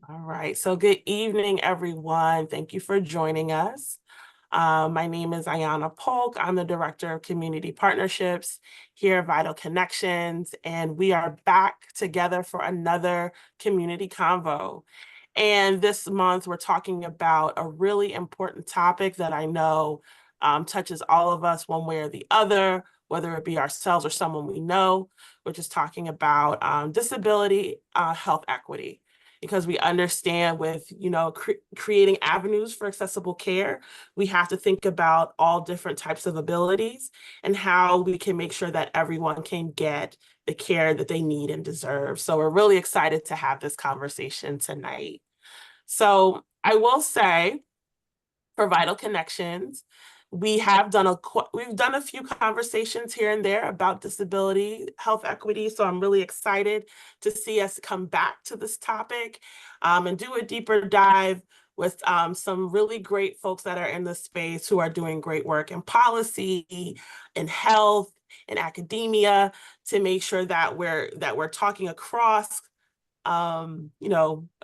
All right, so good evening, everyone. Thank you for joining us. My name is Ayanna Polk. I'm the Director of Community Partnerships here at Vital Connections, and we are back together for another Community Convo. And this month, we're talking about a really important topic that I know touches all of us one way or the other, whether it be ourselves or someone we know. We're just talking about disability health equity, because we understand with, creating avenues for accessible care, we have to think about all different types of abilities and how we can make sure that everyone can get the care that they need and deserve. So we're really excited to have this conversation tonight. So I will say, for Vital Connections, we've done a few conversations here and there about disability health equity. So I'm really excited to see us come back to this topic and do a deeper dive with some really great folks that are in the space who are doing great work in policy, in health, in academia, to make sure that we're talking across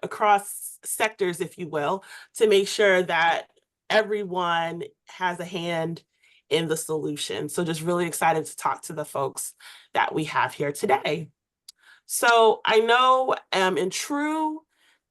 across sectors, if you will, to make sure that everyone has a hand in the solution. So just really excited to talk to the folks that we have here today. So I know in true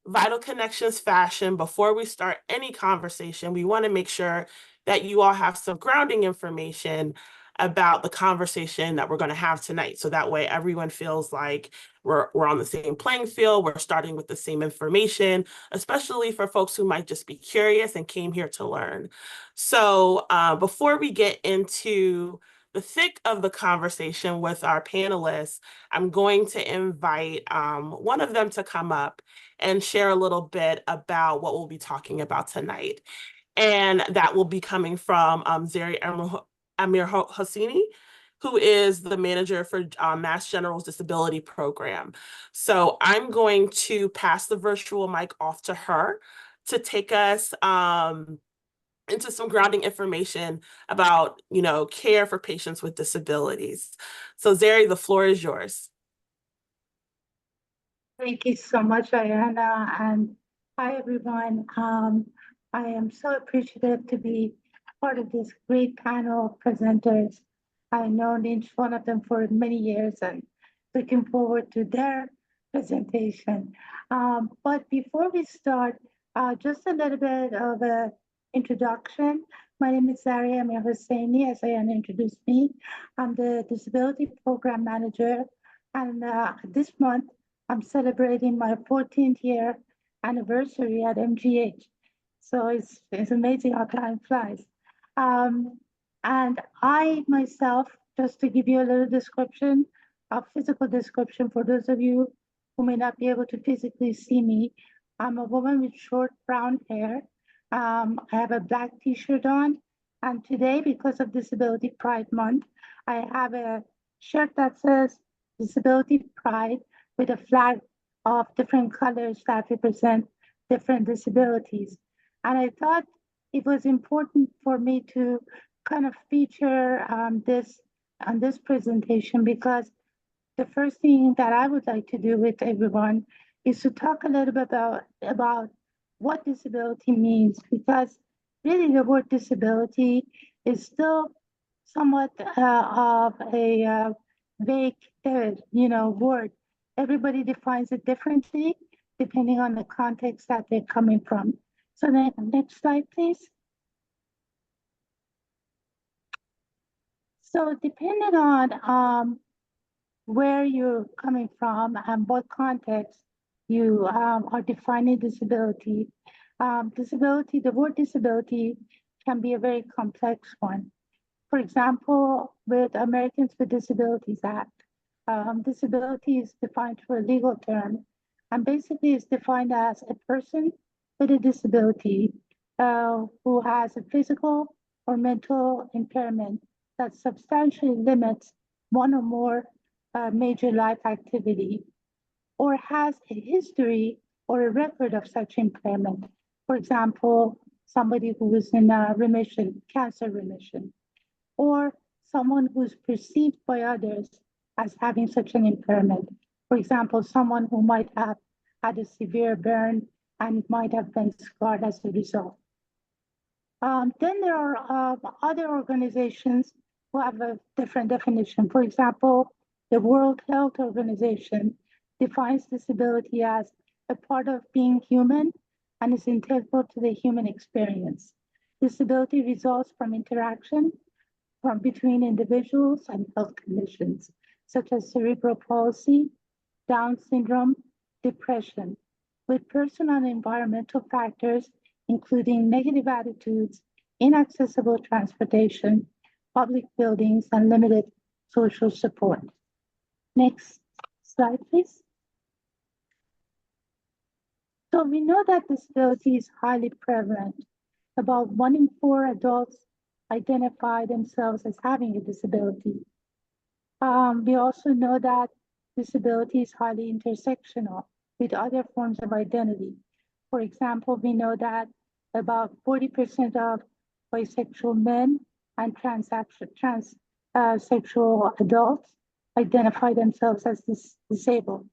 Vital Connections fashion, before we start any conversation, we want to make sure that you all have some grounding information about the conversation that we're going to have tonight. So that way everyone feels like we're on the same playing field, we're starting with the same information, especially for folks who might just be curious and came here to learn. So before we get into the thick of the conversation with our panelists, I'm going to invite one of them to come up and share a little bit about what we'll be talking about tonight. And that will be coming from Zary Amirhosseini, who is the manager for Mass General's Disability Program. So I'm going to pass the virtual mic off to her to take us into some grounding information about, care for patients with disabilities. So Zary, the floor is yours. Thank you so much, Ayanna, and hi, everyone. I am so appreciative to be part of this great panel of presenters. I've known each one of them for many years and looking forward to their presentation. But before we start, just a little bit of an introduction. My name is Zary Amirhosseini, as Ayanna introduced me. I'm the Disability Program Manager, and this month, I'm celebrating my 14th year anniversary at MGH. So it's amazing how time flies. And I myself, just to give you a little description, a physical description for those of you who may not be able to physically see me, I'm a woman with short brown hair. I have a black t-shirt on. And today, because of Disability Pride Month, I have a shirt that says Disability Pride with a flag of different colors that represent different disabilities. And I thought it was important for me to kind of feature this on this presentation, because the first thing that I would like to do with everyone is to talk a little bit about what disability means, because really the word disability is still somewhat of a vague, word. Everybody defines it differently depending on the context that they're coming from. So the next slide, please. So depending on where you're coming from and what context you are defining disability, the word disability can be a very complex one. For example, with Americans with Disabilities Act, disability is defined through a legal term, and basically is defined as a person with a disability who has a physical or mental impairment that substantially limits one or more major life activity, or has a history or a record of such impairment. For example, somebody who is in a remission, cancer remission, or someone who's perceived by others as having such an impairment. For example, someone who might have had a severe burn and might have been scarred as a result. Then there are other organizations who have a different definition. For example, the World Health Organization defines disability as a part of being human and is integral to the human experience. Disability results from interaction between individuals and health conditions, such as cerebral palsy, Down syndrome, depression, with personal and environmental factors, including negative attitudes, inaccessible transportation, public buildings, and limited social support. Next slide, please. So we know that disability is highly prevalent. About 1 in 4 adults identify themselves as having a disability. We also know that disability is highly intersectional with other forms of identity. For example, we know that about 40% of bisexual men and transsexual adults identify themselves as disabled.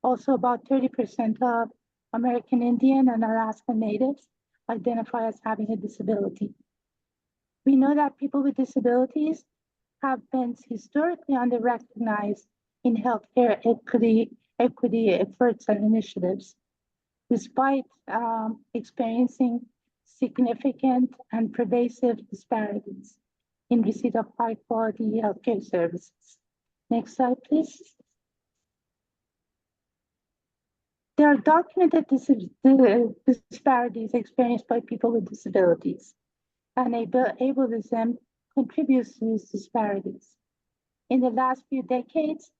Also, about 30% of American Indian and Alaska Natives identify as having a disability. We know that people with disabilities have been historically under-recognized in healthcare equity efforts and initiatives, despite experiencing significant and pervasive disparities in receipt of high-quality healthcare services. Next slide, please. There are documented disparities experienced by people with disabilities, and ableism contributes to these disparities. In the last few decades,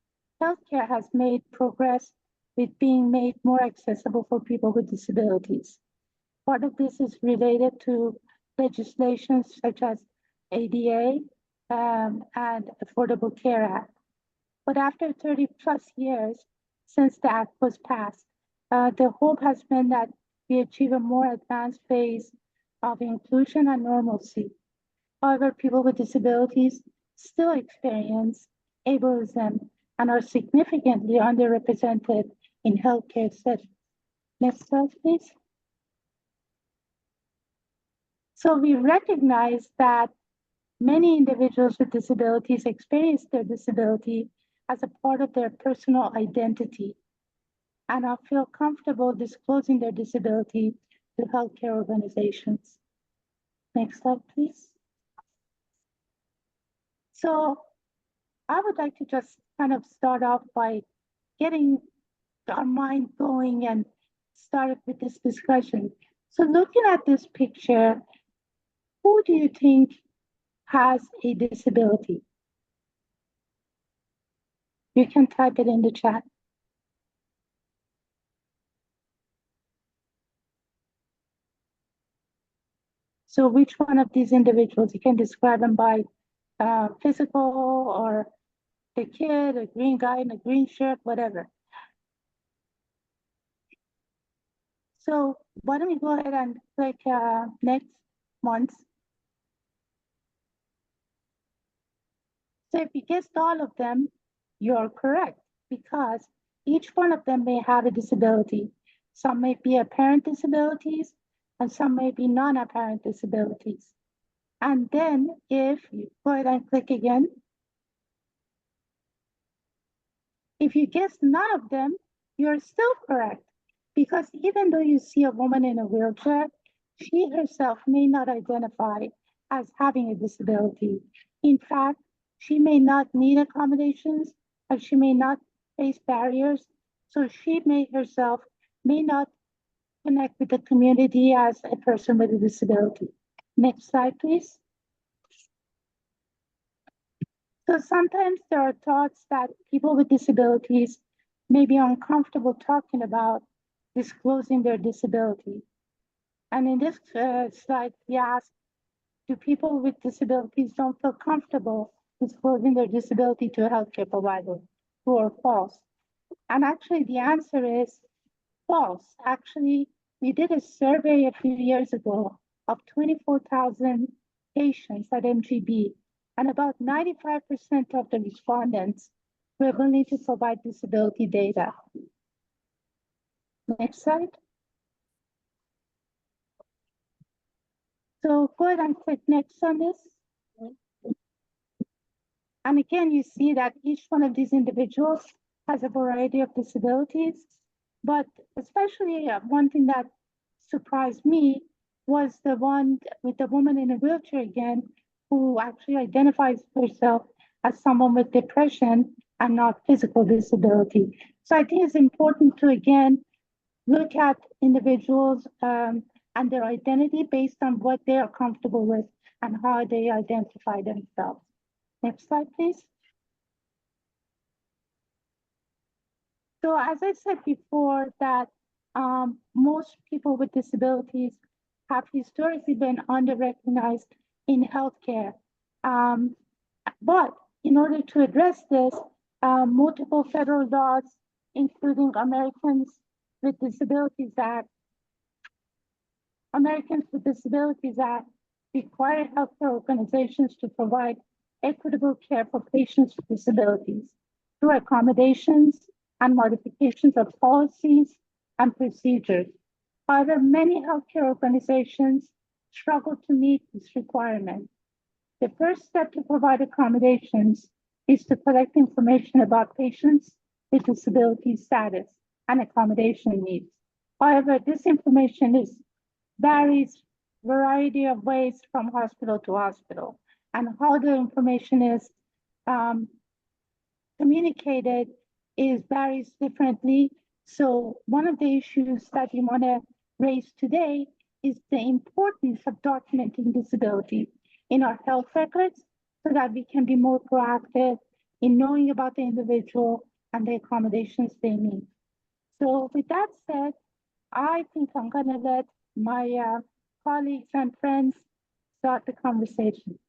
healthcare has made progress with being made more accessible for people with disabilities. Part of this is related to legislation such as ADA and Affordable Care Act. But after 30 plus years since the act was passed, the hope has been that we achieve a more advanced phase of inclusion and normalcy. However, people with disabilities still experience ableism and are significantly underrepresented in healthcare settings. Next slide, please. So we recognize that many individuals with disabilities experience their disability as a part of their personal identity and feel comfortable disclosing their disability to healthcare organizations. Next slide, please. So I would like to just kind of start off by getting our mind going and start with this discussion. So looking at this picture, who do you think has a disability? You can type it in the chat. So which one of these individuals, you can describe them by physical or the kid, a green guy in a green shirt, whatever. So why don't we go ahead and click next once. So if you guessed all of them, you're correct, because each one of them may have a disability. Some may be apparent disabilities, and some may be non-apparent disabilities. And then if you go ahead and click again, if you guess none of them, you're still correct, because even though you see a woman in a wheelchair, she herself may not identify as having a disability. In fact, she may not need accommodations, or she may not face barriers, so she may herself may not connect with the community as a person with a disability. Next slide, please. So sometimes there are thoughts that people with disabilities may be uncomfortable talking about disclosing their disability. And in this slide, we ask, do people with disabilities don't feel comfortable disclosing their disability to a healthcare provider? True or false? And actually the answer is false. Actually, we did a survey a few years ago of 24,000 patients at MGB, and about 95% of the respondents were willing to provide disability data. Next slide. So go ahead and click next on this. And again, you see that each one of these individuals has a variety of disabilities. But especially one thing that surprised me was the one with the woman in a wheelchair again, who actually identifies herself as someone with depression and not physical disability. So I think it's important to, again, look at individuals and their identity based on what they are comfortable with and how they identify themselves. Next slide, please. So as I said before, that most people with disabilities have historically been under-recognized in healthcare. But in order to address this, multiple federal laws, including Americans with Disabilities Act, require healthcare organizations to provide equitable care for patients with disabilities through accommodations and modifications of policies and procedures. However, many healthcare organizations struggle to meet this requirement. The first step to provide accommodations is to collect information about patients with disability status and accommodation needs. However, this information varies variety of ways from hospital to hospital, and how the information is communicated varies differently. So one of the issues that we want to raise today is the importance of documenting disability in our health records so that we can be more proactive in knowing about the individual and the accommodations they need. So with that said, I think I'm going to let my colleagues and friends start the conversation.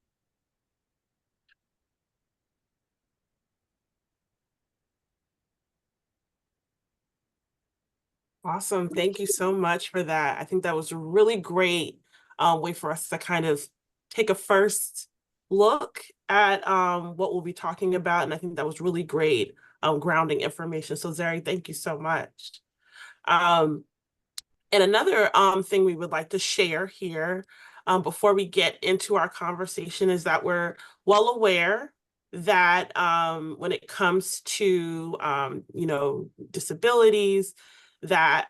Awesome. Thank you so much for that. I think that was a really great way for us to kind of take a first look at what we'll be talking about. And I think that was really great grounding information. So Zary, thank you so much. And another thing we would like to share here before we get into our conversation is that we're well aware that when it comes to, disabilities, that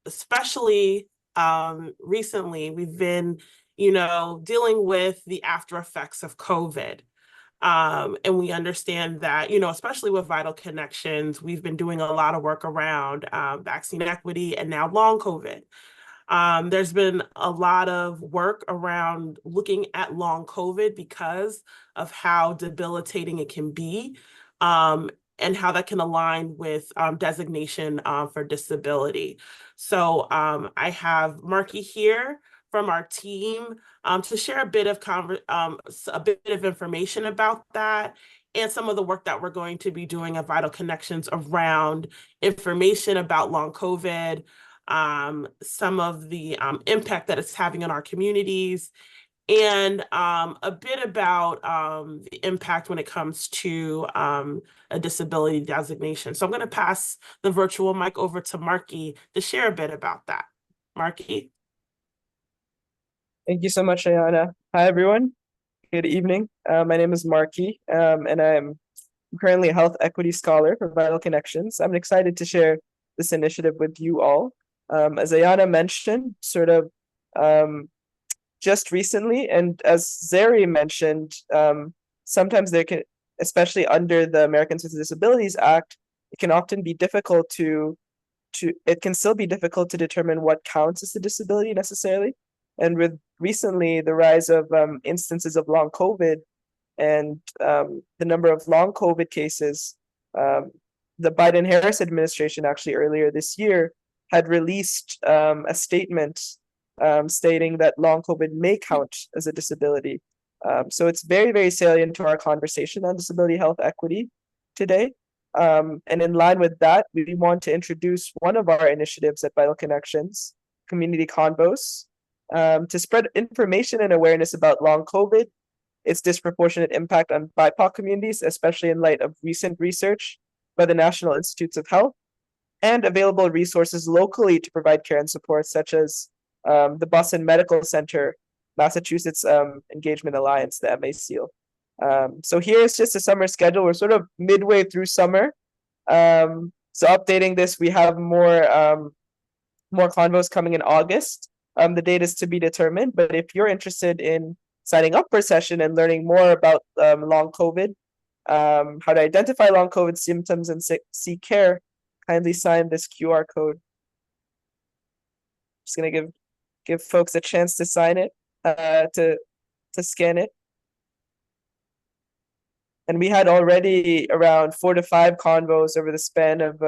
especially recently, we've been, dealing with the after effects of COVID. And we understand that, especially with Vital Connections, we've been doing a lot of work around vaccine equity and now long COVID. There's been a lot of work around looking at long COVID because of how debilitating it can be, and how that can align with designation for disability. So I have Marky here from our team to share a bit of information about that and some of the work that we're going to be doing at Vital Connections around information about long COVID, some of the impact that it's having on our communities, and a bit about the impact when it comes to a disability designation. So I'm going to pass the virtual mic over to Marky to share a bit about that. Marky. Thank you so much, Ayana. Hi, everyone. Good evening. My name is Marky, and I'm currently a health equity scholar for Vital Connections. I'm excited to share this initiative with you all. As Ayana mentioned, just recently, and as Zary mentioned, sometimes there can, especially under the Americans with Disabilities Act, it can often be difficult it can still be difficult to determine what counts as a disability necessarily. And with recently the rise of instances of long COVID and the number of long COVID cases, the Biden-Harris administration actually earlier this year had released a statement stating that long COVID may count as a disability. So it's very, very salient to our conversation on disability health equity today. And in line with that, we want to introduce one of our initiatives at Vital Connections, Community Convos, to spread information and awareness about long COVID, its disproportionate impact on BIPOC communities, especially in light of recent research by the National Institutes of Health, and available resources locally to provide care and support, such as the Boston Medical Center, Massachusetts Engagement Alliance, the MACEAL. So here's just a summer schedule. We're sort of midway through summer. So updating this, we have more convos coming in August. The date is to be determined, but if you're interested in signing up for a session and learning more about long COVID, how to identify long COVID symptoms and seek care, kindly sign this QR code. Just gonna give folks a chance to sign it, to scan it. And we had already around 4 to 5 convos over the span of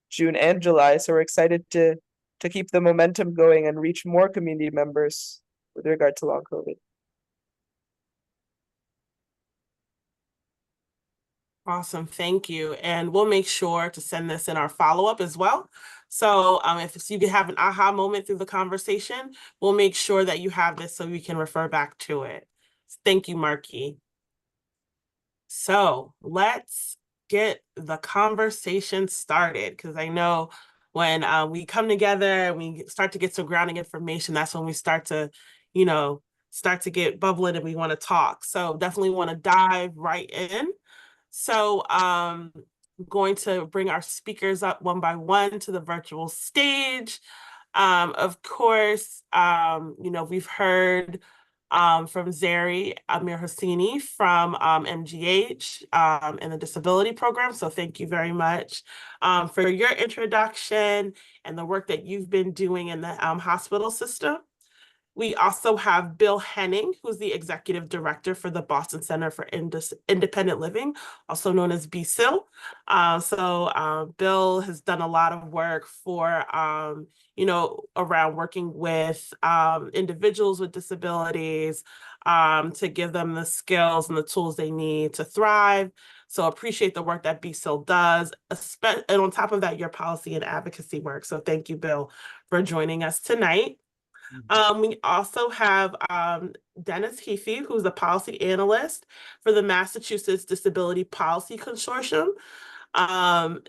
June and July, so we're excited to keep the momentum going and reach more community members with regard to long COVID. Awesome, thank you. And we'll make sure to send this in our follow-up as well. So if you can have an aha moment through the conversation, we'll make sure that you have this so we can refer back to it. Thank you, Marky. So let's get the conversation started, because I know when we come together and we start to get some grounding information, that's when we start to, start to get bubbling and we want to talk. So definitely want to dive right in. So I'm going to bring our speakers up one by one to the virtual stage. Of course, we've heard from Zary, Amirhosseini from MGH in the disability program. So thank you very much for your introduction and the work that you've been doing in the hospital system. We also have Bill Henning, who's the executive director for the Boston Center for Independent Living, also known as BCIL. Bill has done a lot of work for, around working with individuals with disabilities to give them the skills and the tools they need to thrive. So appreciate the work that BCIL does, and on top of that, your policy and advocacy work. So thank you, Bill, for joining us tonight. We also have Dennis Heafy, who's a policy analyst for the Massachusetts Disability Policy Consortium.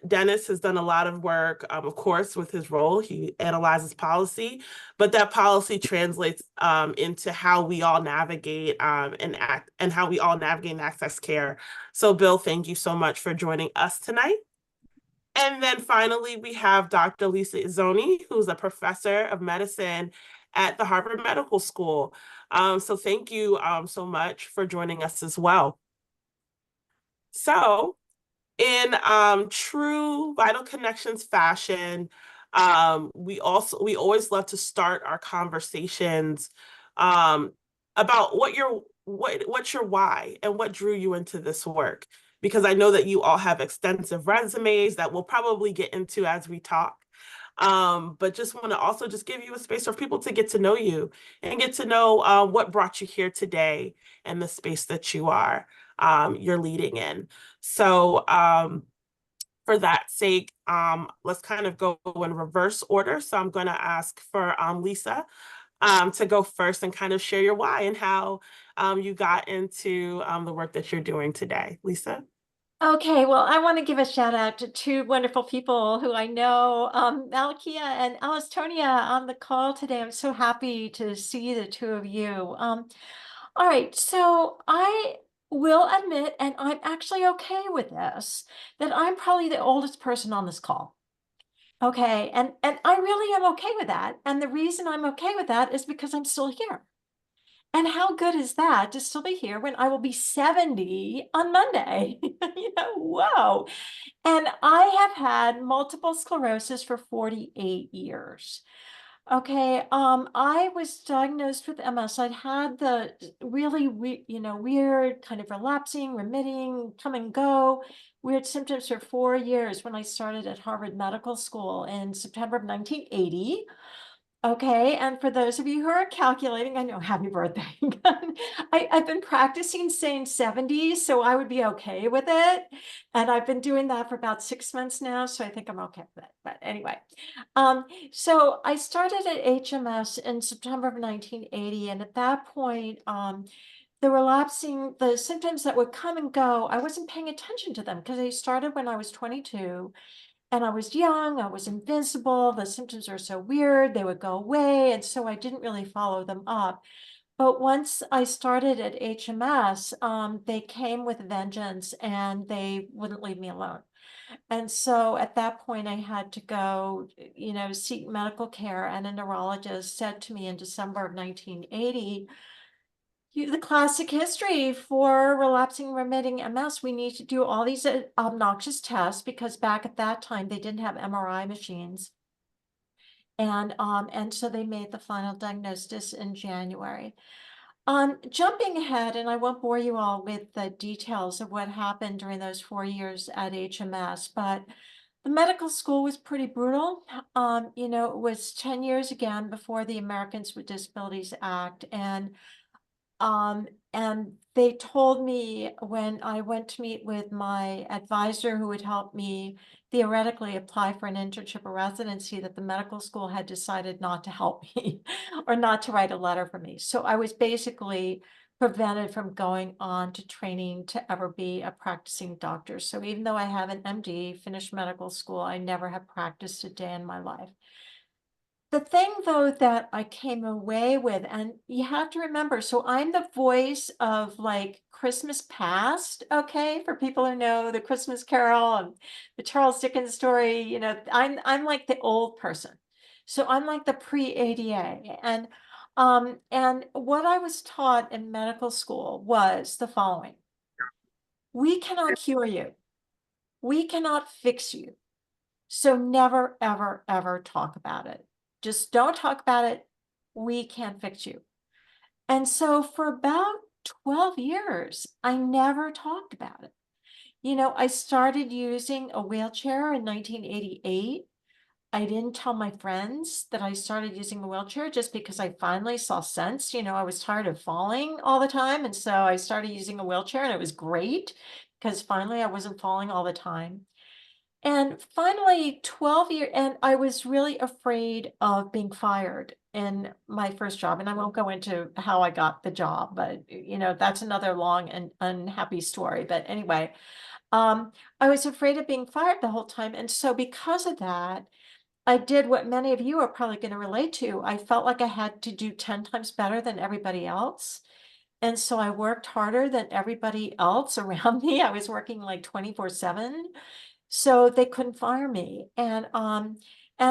Dennis has done a lot of work, of course, with his role. He analyzes policy, but that policy translates into how we all navigate and how we all navigate and access care. So, Bill, thank you so much for joining us tonight. And then finally, we have Dr. Lisa Izzoni, who's a professor of medicine at the Harvard Medical School. So thank you so much for joining us as well. So in true Vital Connections fashion, we always love to start our conversations about what's your why and what drew you into this work, because I know that you all have extensive resumes that we'll probably get into as we talk. But just want to also just give you a space for people to get to know you and get to know what brought you here today and the space that you're leading in. So for that sake, let's kind of go in reverse order. So I'm going to ask for Lisa to go first and kind of share your why and how you got into the work that you're doing today. Lisa? Okay, well, I want to give a shout out to two wonderful people who I know, Malakia and Alistonia on the call today. I'm so happy to see the two of you. All right, so I will admit, and I'm actually okay with this, that I'm probably the oldest person on this call. Okay, and I really am okay with that. And the reason I'm okay with that is because I'm still here. And how good is that to still be here when I will be 70 on Monday? Whoa. And I have had multiple sclerosis for 48 years. Okay, I was diagnosed with MS. I'd had the really weird kind of relapsing, remitting, come and go, weird symptoms for 4 years when I started at Harvard Medical School in September of 1980. Okay, and for those of you who are calculating, I know, happy birthday. I've been practicing saying 70, so I would be okay with it. And I've been doing that for about 6 months now, so I think I'm okay with it. But anyway, so I started at HMS in September of 1980, and at that point, the symptoms that would come and go, I wasn't paying attention to them because they started when I was 22. And I was young, I was invincible, the symptoms were so weird, they would go away. And so I didn't really follow them up. But once I started at HMS, they came with vengeance and they wouldn't leave me alone. And so at that point, I had to go, seek medical care. And a neurologist said to me in December of 1980, the classic history for relapsing remitting MS, we need to do all these obnoxious tests because back at that time, they didn't have MRI machines. And so they made the final diagnosis in January. Jumping ahead, and I won't bore you all with the details of what happened during those 4 years at HMS, but the medical school was pretty brutal. It was 10 years again before the Americans with Disabilities Act. And they told me when I went to meet with my advisor who would help me theoretically apply for an internship or residency that the medical school had decided not to help me or not to write a letter for me. So I was basically prevented from going on to training to ever be a practicing doctor. So even though I have an MD, finished medical school, I never have practiced a day in my life. The thing though that I came away with, and you have to remember, so I'm the voice of like Christmas past, okay, for people who know the Christmas Carol and the Charles Dickens story, I'm like the old person. So I'm like the pre-ADA. And what I was taught in medical school was the following. We cannot cure you. We cannot fix you. So never, ever, ever talk about it. Just don't talk about it. We can't fix you. And so for about 12 years, I never talked about it. I started using a wheelchair in 1988. I didn't tell my friends that I started using a wheelchair just because I finally saw sense. I was tired of falling all the time. And so I started using a wheelchair and it was great because finally I wasn't falling all the time. And finally, 12 years, and I was really afraid of being fired in my first job. And I won't go into how I got the job, but that's another long and unhappy story. But anyway, I was afraid of being fired the whole time. And so because of that, I did what many of you are probably going to relate to. I felt like I had to do 10 times better than everybody else. And so I worked harder than everybody else around me. I was working like 24/7. So they couldn't fire me. And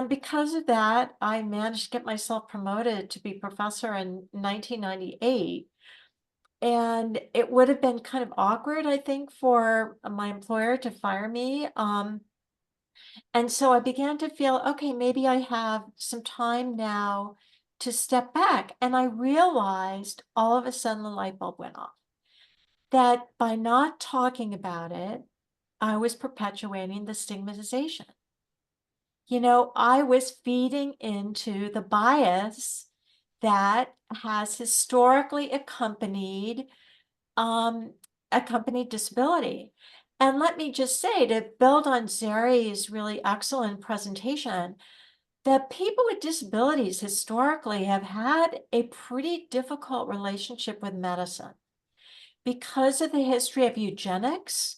because of that, I managed to get myself promoted to be professor in 1998. And it would have been kind of awkward, I think, for my employer to fire me. And so I began to feel, okay, maybe I have some time now to step back. And I realized all of a sudden the light bulb went off that by not talking about it, I was perpetuating the stigmatization. I was feeding into the bias that has historically accompanied disability. And let me just say, to build on Zary's really excellent presentation, that people with disabilities historically have had a pretty difficult relationship with medicine because of the history of eugenics.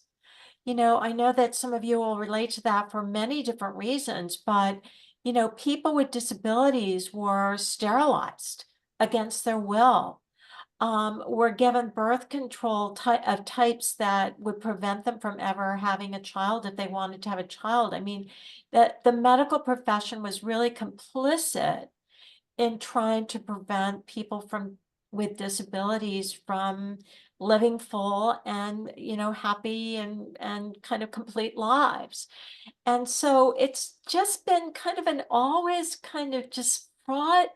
I know that some of you will relate to that for many different reasons, but, people with disabilities were sterilized against their will, were given birth control of types that would prevent them from ever having a child if they wanted to have a child. I mean, the medical profession was really complicit in trying to prevent people with disabilities from living full and happy and kind of complete lives. And so it's just been kind of an always kind of just fraught,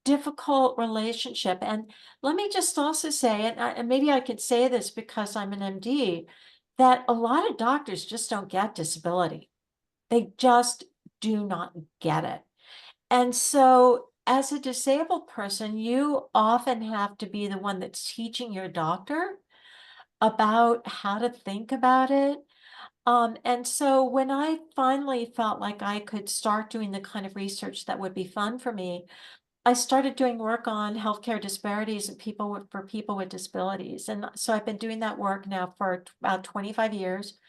difficult relationship. And let me just also say, and maybe I could say this because I'm an MD, that a lot of doctors just don't get disability. They just do not get it. And so as a disabled person, you often have to be the one that's teaching your doctor about how to think about it. And so when I finally felt like I could start doing the kind of research that would be fun for me, I started doing work on healthcare disparities and for people with disabilities. And so I've been doing that work now for about 25 years.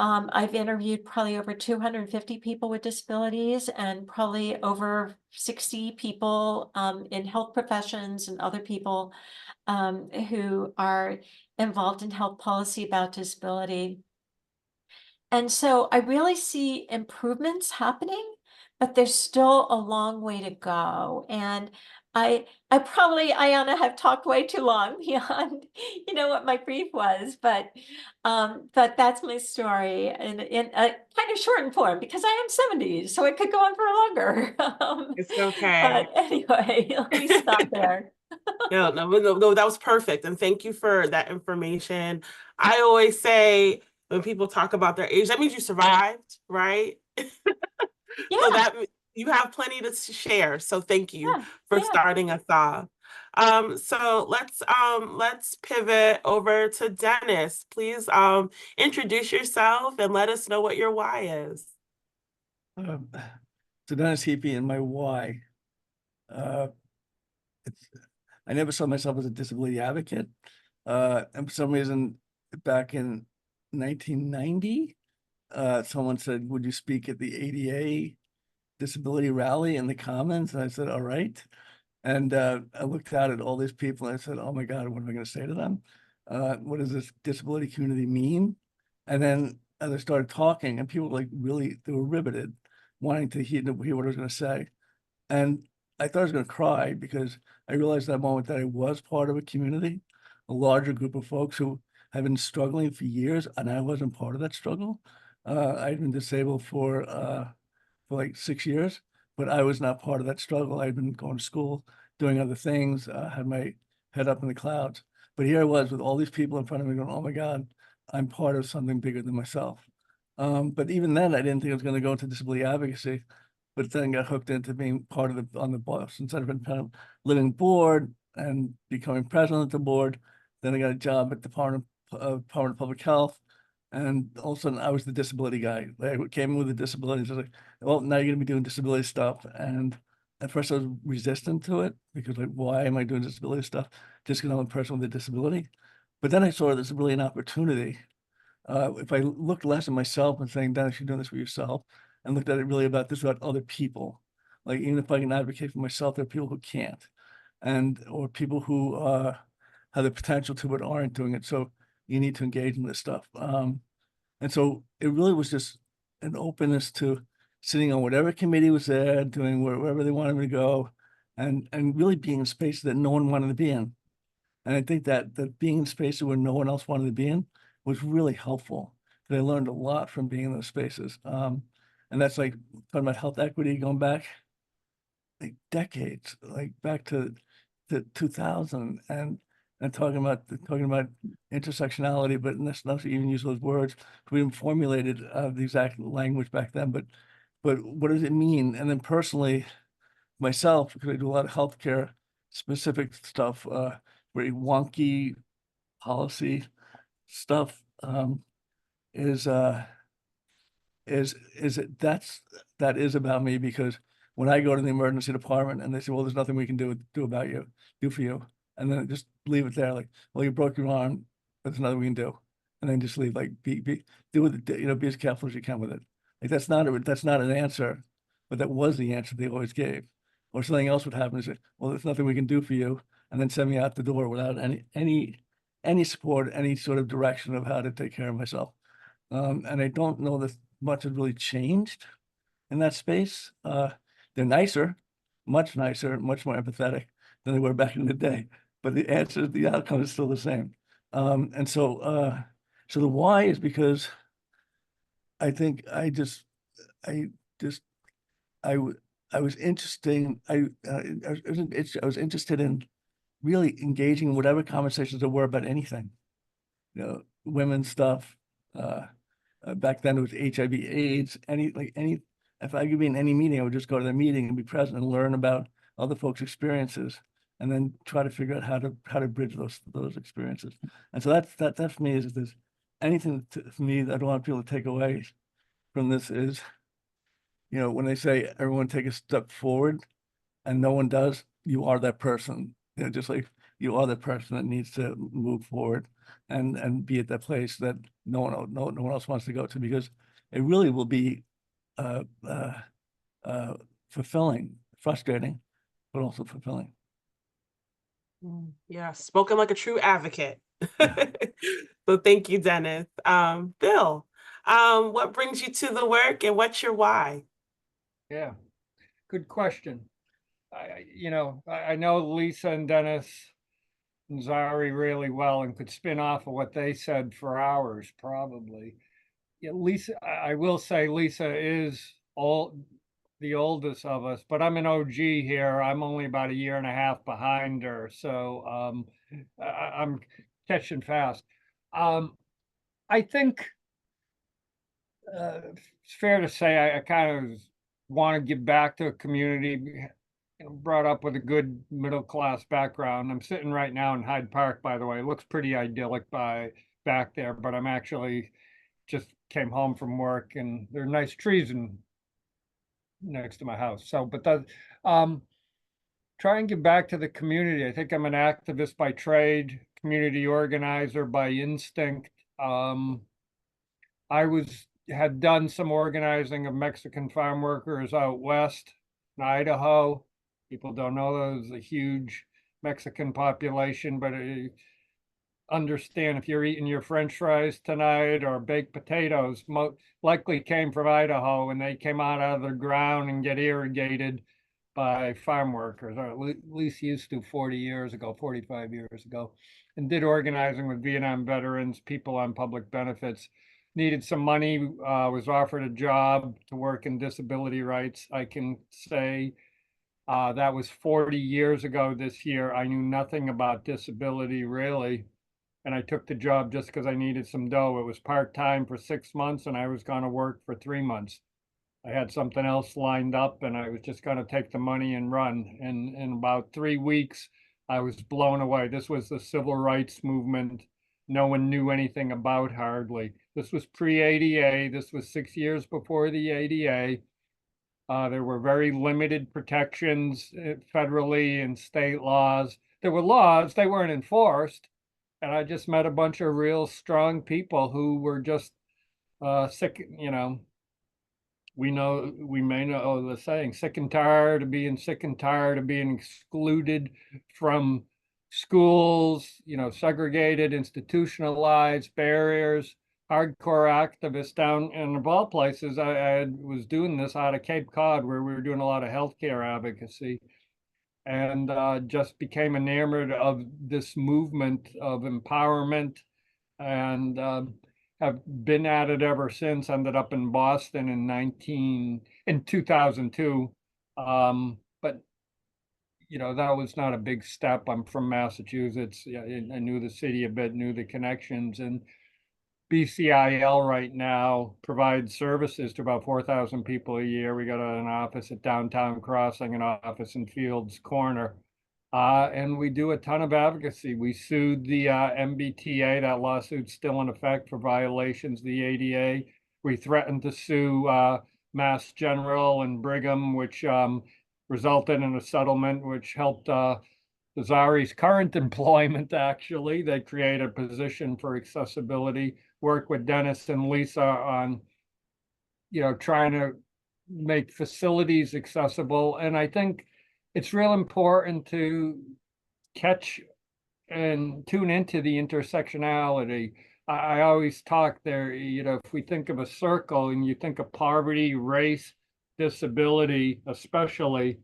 I've interviewed probably over 250 people with disabilities and probably over 60 people in health professions and other people who are involved in health policy about disability. And so I really see improvements happening, but there's still a long way to go. And I probably, Ayana, have talked way too long beyond, what my brief was, but that's my story in a kind of shortened form because I am 70, so it could go on for longer. It's okay. But anyway, let me stop there. No, that was perfect. And thank you for that information. I always say when people talk about their age, that means you survived, right? So Yeah, that you have plenty to share. So thank you yeah, for yeah. starting us off. So let's pivot over to Dennis. Please introduce yourself and let us know what your why is. So Dennis Heapy and my why. I never saw myself as a disability advocate. And for some reason, back in 1990, someone said, "Would you speak at the ADA disability rally in the Commons?" And I said, "All right." And I looked out at all these people and I said, "Oh my God, what am I going to say to them? What does this disability community mean?" And then as I started talking, and people like really, they were riveted, wanting to hear what I was going to say. And I thought I was going to cry because I realized that moment that I was part of a community, a larger group of folks who have been struggling for years, and I wasn't part of that struggle. I'd been disabled for like 6 years, but I was not part of that struggle. I'd been going to school, doing other things, had my head up in the clouds. But here I was with all these people in front of me going, "Oh my God, I'm part of something bigger than myself." But even then, I didn't think I was going to go into disability advocacy, but then got hooked into being part of on the Boston Center for Living board and becoming president of the board. Then I got a job at the Department of Public Health. And all of a sudden I was the disability guy. I came in with a disability. I was like, "Well, now you're gonna be doing disability stuff." And at first I was resistant to it because like, why am I doing disability stuff? Just because I'm a person with a disability. But then I saw this really an opportunity. If I looked less at myself and saying, "Dennis, you're doing this for yourself," and looked at it really about this about other people. Like even if I can advocate for myself, there are people who can't, or people who have the potential to but aren't doing it. So you need to engage in this stuff. And so it really was just an openness to sitting on whatever committee was there, doing wherever they wanted me to go, and really being in spaces that no one wanted to be in. And I think that being in spaces where no one else wanted to be in was really helpful. That I learned a lot from being in those spaces. And that's like talking about health equity going back like decades, like back to 2000, and talking about intersectionality, but let's not even use those words. We haven't formulated the exact language back then, but what does it mean? And then personally, myself, because I do a lot of healthcare specific stuff, very wonky policy stuff, is that is about me, because when I go to the emergency department and they say, "Well, there's nothing we can do for you," and then just leave it there, like, "Well, you broke your arm, but there's nothing we can do," and then just leave, like, do with it, be as careful as you can with it. Like that's not an answer, but that was the answer they always gave. Or something else would happen and say, "Well, there's nothing we can do for you," and then send me out the door without any support, any sort of direction of how to take care of myself. And I don't know that much has really changed in that space. They're nicer, much nicer, much more empathetic than they were back in the day. But the outcome is still the same. And so the why is because I think I was interested. I was interested in really engaging in whatever conversations there were about anything, women's stuff. Back then it was HIV, AIDS, if I could be in any meeting, I would just go to the meeting and be present and learn about other folks' experiences, and then try to figure out how to bridge those experiences. And so that for me is, if there's anything for me that I don't want people to take away from this is, when they say everyone take a step forward and no one does, you are that person. Just like you are the person that needs to move forward and be at that place that no one else wants to go to, because it really will be fulfilling, frustrating, but also fulfilling. Yeah, spoken like a true advocate. So thank you, Dennis. Bill, what brings you to the work and what's your why? Yeah, good question. I know Lisa and Dennis and Zary really well and could spin off of what they said for hours, probably. Yeah, Lisa, I will say Lisa is the oldest of us, but I'm an OG here. I'm only about a year and a half behind her, so I'm catching fast. I think it's fair to say I kind of want to give back to a community, brought up with a good middle class background. I'm sitting right now in Hyde Park, by the way. It looks pretty idyllic back there, but I'm actually just came home from work and there are nice trees next to my house. So, but try and give back to the community. I think I'm an activist by trade, community organizer by instinct. I had done some organizing of Mexican farm workers out west in Idaho. People don't know there's a huge Mexican population, but understand if you're eating your French fries tonight or baked potatoes, likely came from Idaho, and they came out of the ground and get irrigated by farm workers, or at least used to 40 years ago, 45 years ago, and did organizing with Vietnam veterans, people on public benefits. Needed some money, was offered a job to work in disability rights. I can say that was 40 years ago this year. I knew nothing about disability really. And I took the job just because I needed some dough. It was part-time for 6 months and I was going to work for 3 months. I had something else lined up and I was just going to take the money and run. And in about 3 weeks, I was blown away. This was the civil rights movement. No one knew anything about hardly. This was pre-ADA. This was 6 years before the ADA. There were very limited protections federally and state laws. There were laws, they weren't enforced. And I just met a bunch of real strong people who were just sick, we may know the saying, sick and tired of being excluded from schools, segregated, institutionalized, barriers, hardcore activists down in of all places. I was doing this out of Cape Cod where we were doing a lot of healthcare advocacy, and just became enamored of this movement of empowerment, and have been at it ever since. Ended up in Boston in 2002. But that was not a big step. I'm from Massachusetts. Yeah, I knew the city a bit, knew the connections, and BCIL right now provides services to about 4,000 people a year. We got an office at Downtown Crossing, an office in Fields Corner. And we do a ton of advocacy. We sued the MBTA. That lawsuit's still in effect for violations of the ADA. We threatened to sue Mass General and Brigham, which resulted in a settlement which helped Zary's current employment. Actually, they created a position for accessibility, work with Dennis and Lisa on trying to make facilities accessible. And I think it's real important to catch and tune into the intersectionality. I always talk there, if we think of a circle and you think of poverty, race, disability, especially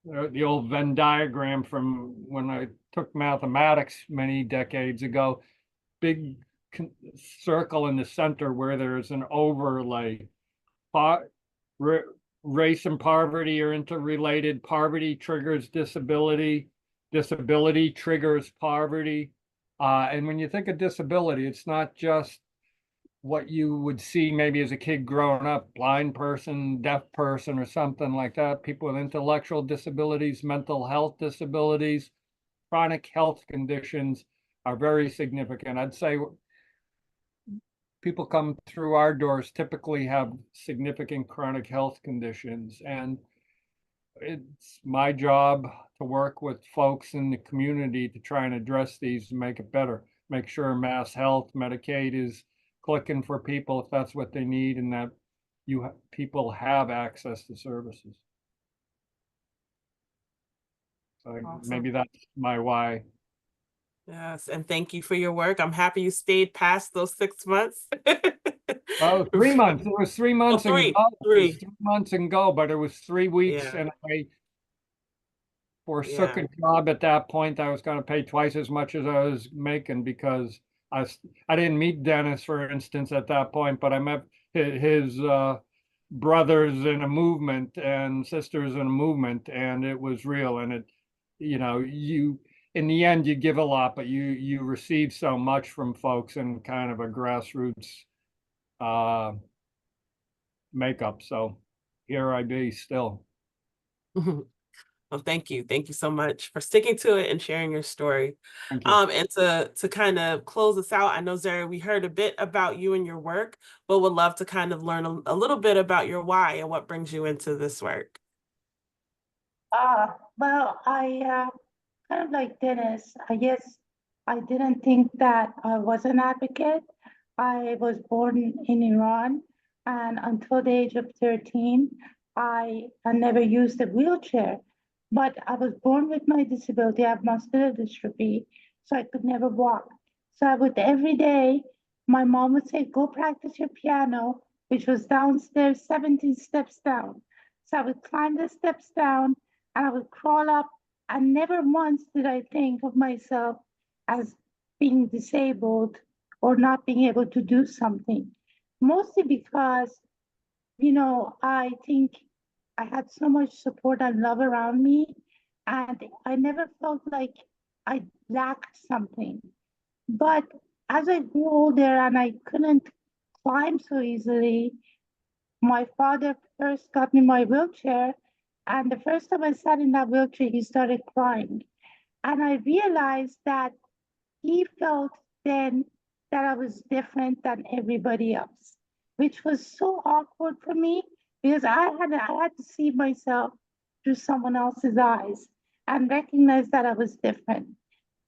the old Venn diagram from when I took mathematics many decades ago, big circle in the center where there's an overlay. Race and poverty are interrelated. Poverty triggers disability. Disability triggers poverty. And when you think of disability, it's not just what you would see maybe as a kid growing up, blind person, deaf person, or something like that. People with intellectual disabilities, mental health disabilities, chronic health conditions are very significant. I'd say people come through our doors typically have significant chronic health conditions. And it's my job to work with folks in the community to try and address these and make it better. Make sure Mass Health, Medicaid is clicking for people if that's what they need, and that people have access to services. So Awesome. maybe that's my why. Yes, and thank you for your work. I'm happy you stayed past those 6 months. Oh, 3 months. It was 3 months and three, go. It was three. 3 months and go, but it was 3 weeks, Yeah. and I forsook a job at that point. I was going to pay twice as much as I was making because I didn't meet Dennis, for instance, at that point, but I met his brothers in a movement and sisters in a movement, and it was real. And it, you in the end you give a lot, but you receive so much from folks in kind of a grassroots makeup. So here I be still. Well, thank you. Thank you so much for sticking to it and sharing your story. Thank you. And to kind of close us out, I know, Zary, we heard a bit about you and your work, but would love to kind of learn a little bit about your why and what brings you into this work. Well, I kind of like Dennis. I guess I didn't think that I was an advocate. I was born in Iran, and until the age of 13, I never used a wheelchair. But I was born with my disability. I have muscular dystrophy, so I could never walk. So I would every day, my mom would say, "Go practice your piano," which was downstairs, 17 steps down. So I would climb the steps down and I would crawl up, and never once did I think of myself as being disabled or not being able to do something. Mostly because, I think I had so much support and love around me, and I never felt like I lacked something. But as I grew older and I couldn't climb so easily, my father first got me my wheelchair, and the first time I sat in that wheelchair, he started crying. And I realized that he felt then that I was different than everybody else, which was so awkward for me because I had to see myself through someone else's eyes and recognize that I was different.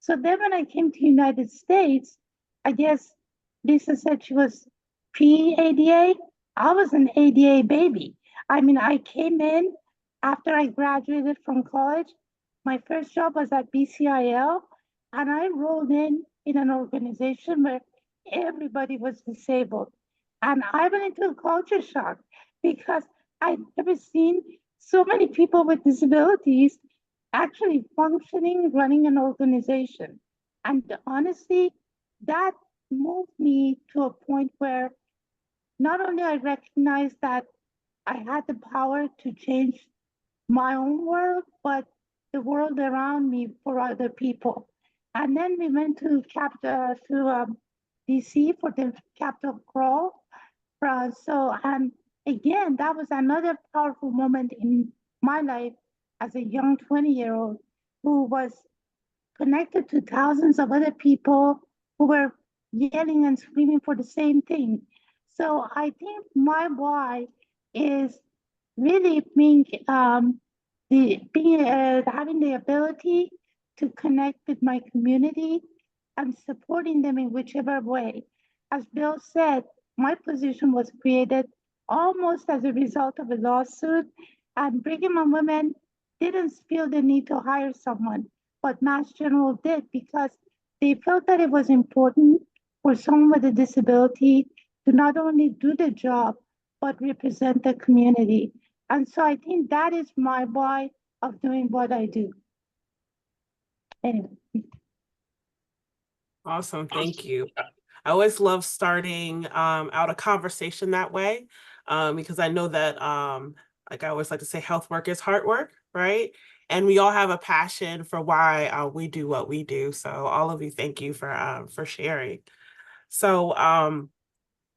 So then when I came to the United States, I guess Lisa said she was pre-ADA. I was an ADA baby. I mean, I came in after I graduated from college. My first job was at BCIL, and I rolled in an organization where everybody was disabled. And I went into a culture shock because I'd never seen so many people with disabilities actually functioning, running an organization. And honestly, that moved me to a point where not only I recognized that I had the power to change my own world, but the world around me for other people. And then we went to DC for the Capitol crawl. And again, that was another powerful moment in my life as a young 20-year-old who was connected to thousands of other people who were yelling and screaming for the same thing. So I think my why is really having the ability to connect with my community and supporting them in whichever way. As Bill said, my position was created almost as a result of a lawsuit, and Brigham and Women didn't feel the need to hire someone, but Mass General did because they felt that it was important for someone with a disability to not only do the job, but represent the community. And so I think that is my why of doing what I do. Anyway. Awesome. Thank you. I always love starting out a conversation that way because I know that, like I always like to say, health work is hard work, right? And we all have a passion for why we do what we do. So all of you, thank you for sharing. So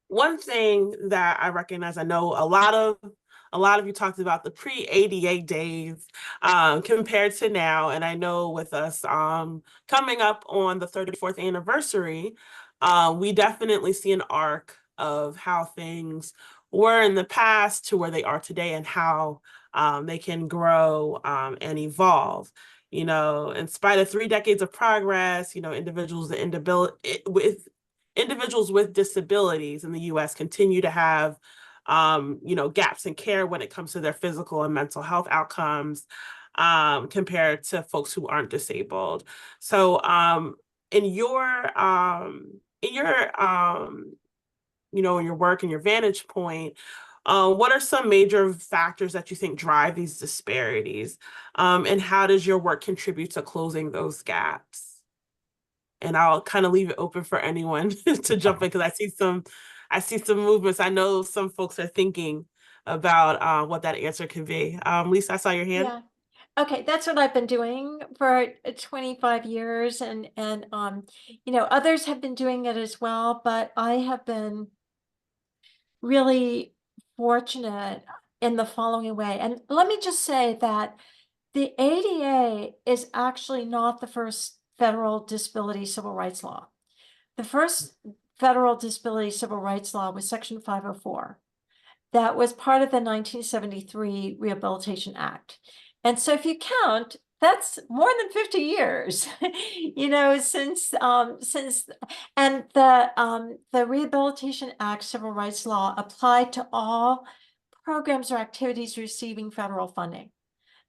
one thing that I recognize, I know a lot of you talked about the pre-ADA days compared to now. And I know with us coming up on the 34th anniversary, we definitely see an arc of how things were in the past to where they are today and how they can grow and evolve. You know, in spite of 3 decades of progress, you know, individuals with disabilities in the U.S. continue to have, you know, gaps in care when it comes to their physical and mental health outcomes compared to folks who aren't disabled. So in your you know, in your work and your vantage point, what are some major factors that you think drive these disparities? And how does your work contribute to closing those gaps? And I'll kind of leave it open for anyone to jump in because I see some movements. I know some folks are thinking about what that answer could be. Lisa, I saw your hand. Yeah. Okay, that's what I've been doing for 25 years, and you know, others have been doing it as well, but I have been really fortunate in the following way. And let me just say that the ADA is actually not the first federal disability civil rights law. The first federal disability civil rights law was Section 504. That was part of the 1973 Rehabilitation Act. And so if you count, that's more than 50 years, you know, since and the Rehabilitation Act civil rights law applied to all programs or activities receiving federal funding.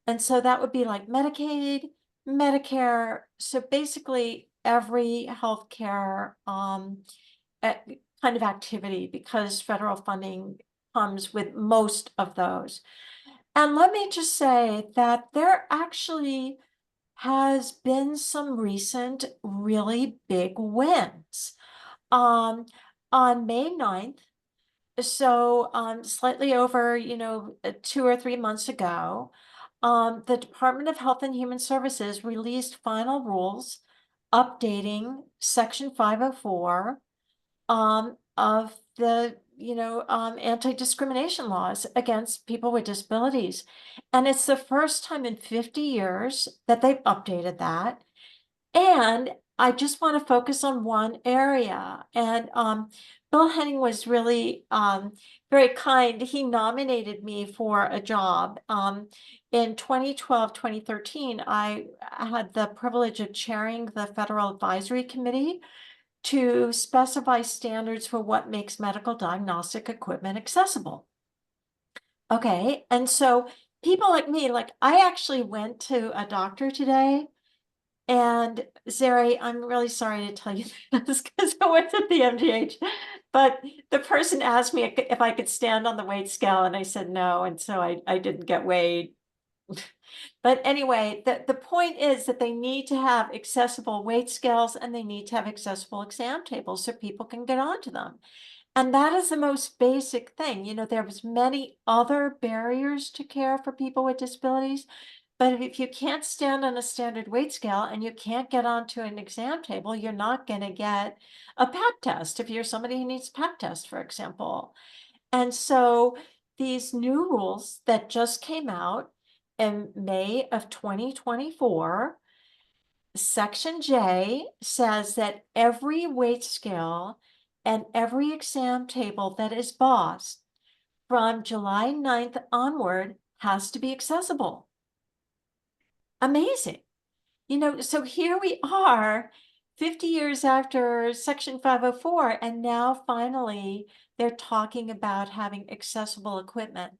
And so that would be like Medicaid, Medicare, so basically every healthcare kind of activity, because federal funding comes with most of those. And let me just say that there actually has been some recent really big wins. On May 9th, so slightly over, you know, 2 or 3 months ago, the Department of Health and Human Services released final rules updating Section 504 of the, you know, anti-discrimination laws against people with disabilities. And it's the first time in 50 years that they've updated that. And I just want to focus on one area. And Bill Henning was really very kind. He nominated me for a job. In 2012, 2013, I had the privilege of chairing the Federal Advisory Committee to specify standards for what makes medical diagnostic equipment accessible. Okay, and so people like me, like I actually went to a doctor today, and Zary, I'm really sorry to tell you this because I went to the MGH, but the person asked me if I could stand on the weight scale, and I said no, and so I didn't get weighed. But anyway, the point is that they need to have accessible weight scales, and they need to have accessible exam tables so people can get onto them. And that is the most basic thing. You know, there's many other barriers to care for people with disabilities, but if you can't stand on a standard weight scale and you can't get onto an exam table, you're not going to get a PAP test if you're somebody who needs a PAP test, for example. And so these new rules that just came out in May of 2024, Section J says that every weight scale and every exam table that is bossed from July 9th onward has to be accessible. Amazing. You know, so here we are 50 years after Section 504, and now finally they're talking about having accessible equipment.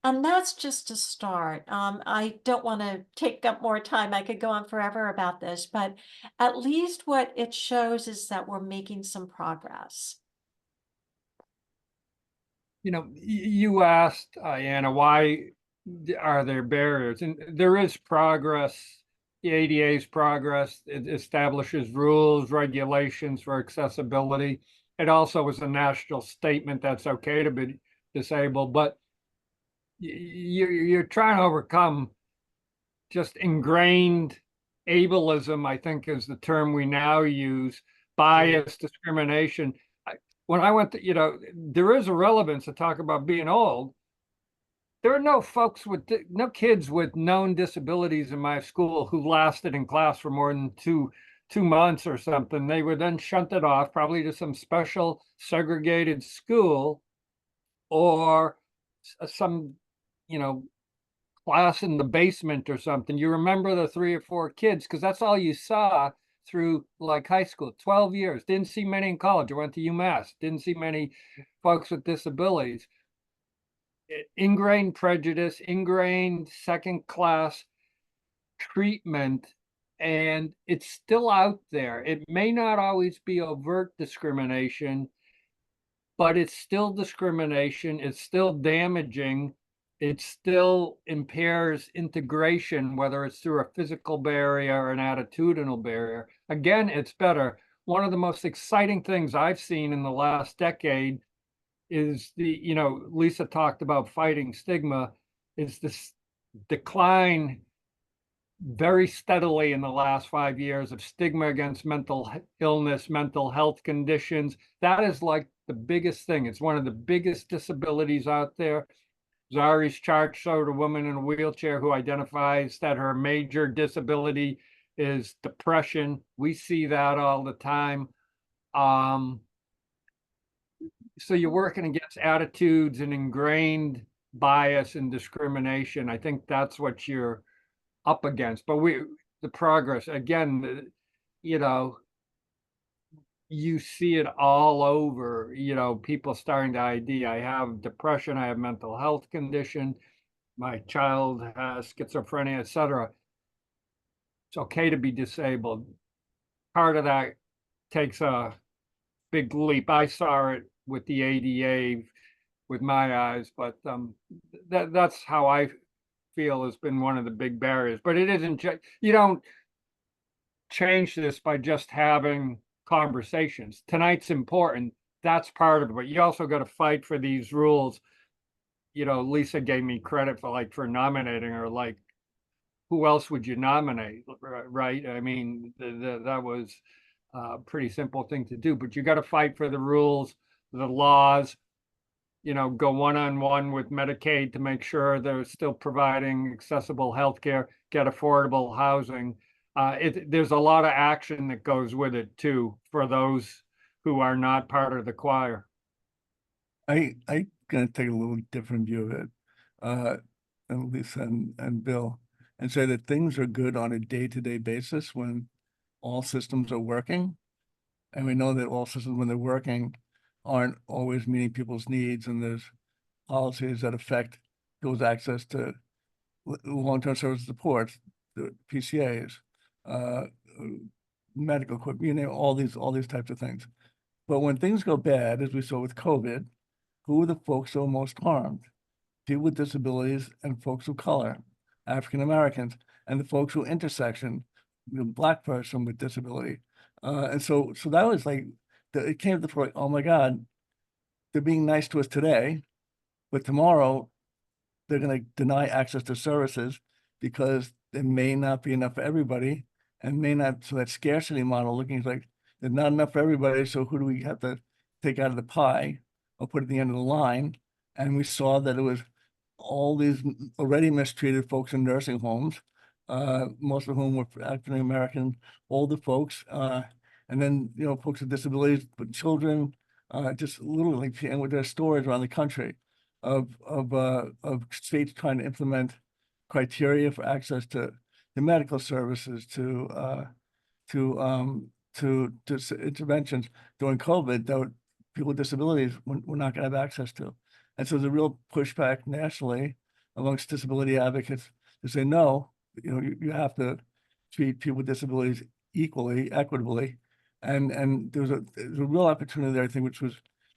And that's just a start. I don't want to take up more time. I could go on forever about this, but at least what it shows is that we're making some progress. You know, you asked, Anna, why are there barriers? And there is progress. The ADA's progress. It establishes rules, regulations for accessibility. It also is a national statement that's okay to be disabled, but you're trying to overcome just ingrained ableism, I think is the term we now use, bias, discrimination. When I went to, you know, there is a relevance to talk about being old. There are no kids with known disabilities in my school who lasted in class for more than two months or something. They were then shunted off probably to some special segregated school or some, you know, class in the basement or something. You remember the 3 or 4 kids because that's all you saw through like high school, 12 years. Didn't see many in college. I went to UMass. Didn't see many folks with disabilities. Ingrained prejudice, ingrained second class treatment, and it's still out there. It may not always be overt discrimination, but it's still discrimination. It's still damaging. It still impairs integration, whether it's through a physical barrier or an attitudinal barrier. Again, it's better. One of the most exciting things I've seen in the last decade is Lisa talked about fighting stigma, is this decline very steadily in the last 5 years of stigma against mental illness, mental health conditions. That is like the biggest thing. It's one of the biggest disabilities out there. Zary's chart showed a woman in a wheelchair who identifies that her major disability is depression. We see that all the time. So you're working against attitudes and ingrained bias and discrimination. I think that's what you're up against. But the progress, again, you see it all over, people starting to ID, I have depression, I have mental health condition, my child has schizophrenia, etc. It's okay to be disabled. Part of that takes a big leap. I saw it with the ADA with my eyes, but that's how I feel has been one of the big barriers. But it isn't, you don't change this by just having conversations. Tonight's important. That's part of it. But you also got to fight for these rules. Lisa gave me credit for nominating her. Like, who else would you nominate? Right? I mean, that was a pretty simple thing to do. But you got to fight for the rules, the laws. Go one-on-one with Medicaid to make sure they're still providing accessible healthcare, get affordable housing. There's a lot of action that goes with it too, for those who are not part of the choir. I gonna take a little different view of it, than Lisa and Bill, and say that things are good on a day-to-day basis when all systems are working. And we know that all systems, when they're working, aren't always meeting people's needs, and there's policies that affect people's access to long-term service support, the PCAs, medical equipment, all these types of things. But when things go bad, as we saw with COVID, who are the folks who are most harmed? People with disabilities and folks of color, African Americans, and the folks who intersection, Black person with disability. And so that was like, it came to the point, oh my God, they're being nice to us today, but tomorrow they're going to deny access to services because there may not be enough for everybody, and may not. So that scarcity model looking like there's not enough for everybody. So who do we have to take out of the pie or put at the end of the line? And we saw that it was all these already mistreated folks in nursing homes, most of whom were African American, older folks, and then folks with disabilities, but children, just literally, and with their stories around the country of states trying to implement criteria for access to medical services, to interventions during COVID that people with disabilities were not going to have access to. And so there's a real pushback nationally amongst disability advocates to say, no, you have to treat people with disabilities equally, equitably. And there's a real opportunity there, I think,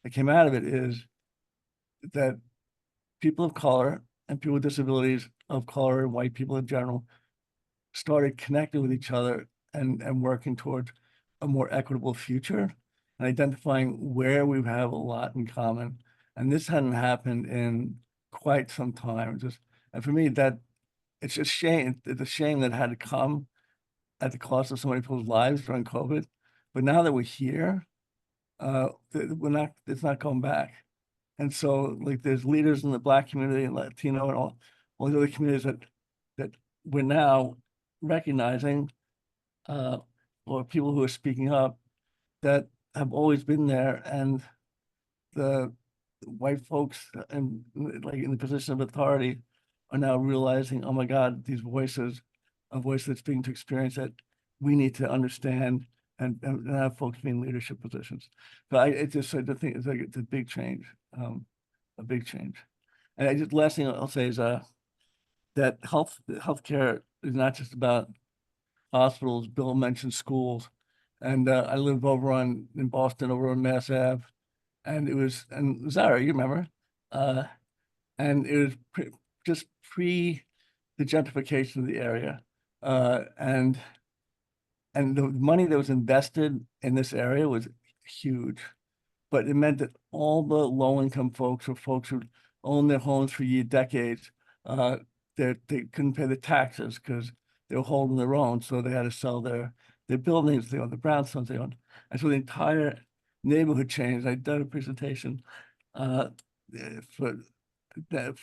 that came out of it, is that people of color and people with disabilities of color and white people in general started connecting with each other and working towards a more equitable future and identifying where we have a lot in common. And this hadn't happened in quite some time. And for me, that it's a shame. It's a shame that it had to come at the cost of so many people's lives during COVID. But now that we're here, it's not going back. And so, like, there's leaders in the Black community and Latino and all the other communities that we're now recognizing, or people who are speaking up, that have always been there, and the white folks and like in the position of authority are now realizing, oh my God, these voices, a voice that's being to experience that we need to understand and have folks be in leadership positions. So I just think it's like it's a big change, a big change. And I just last thing I'll say is that healthcare is not just about hospitals. Bill mentioned schools, and I live in Boston, over on Mass Ave, and Zary, you remember, and it was just pre the gentrification of the area, and the money that was invested in this area was huge, but it meant that all the low-income folks or folks who owned their homes for decades, they couldn't pay the taxes because they were holding their own, so they had to sell their buildings they owned, the brownstones they owned, and so the entire neighborhood changed. I did a presentation for this.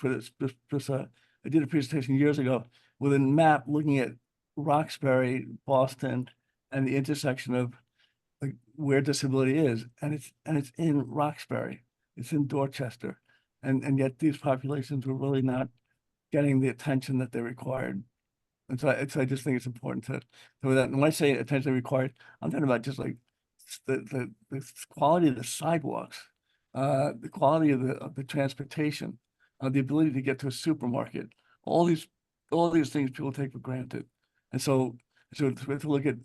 I did a presentation years ago with a map looking at Roxbury, Boston, and the intersection of like where disability is, and it's in Roxbury, it's in Dorchester, and yet these populations were really not getting the attention that they required. And so I just think it's important to that. And when I say attention required, I'm talking about just like the quality of the sidewalks, the quality of the transportation, the ability to get to a supermarket, all these things people take for granted. And so to look at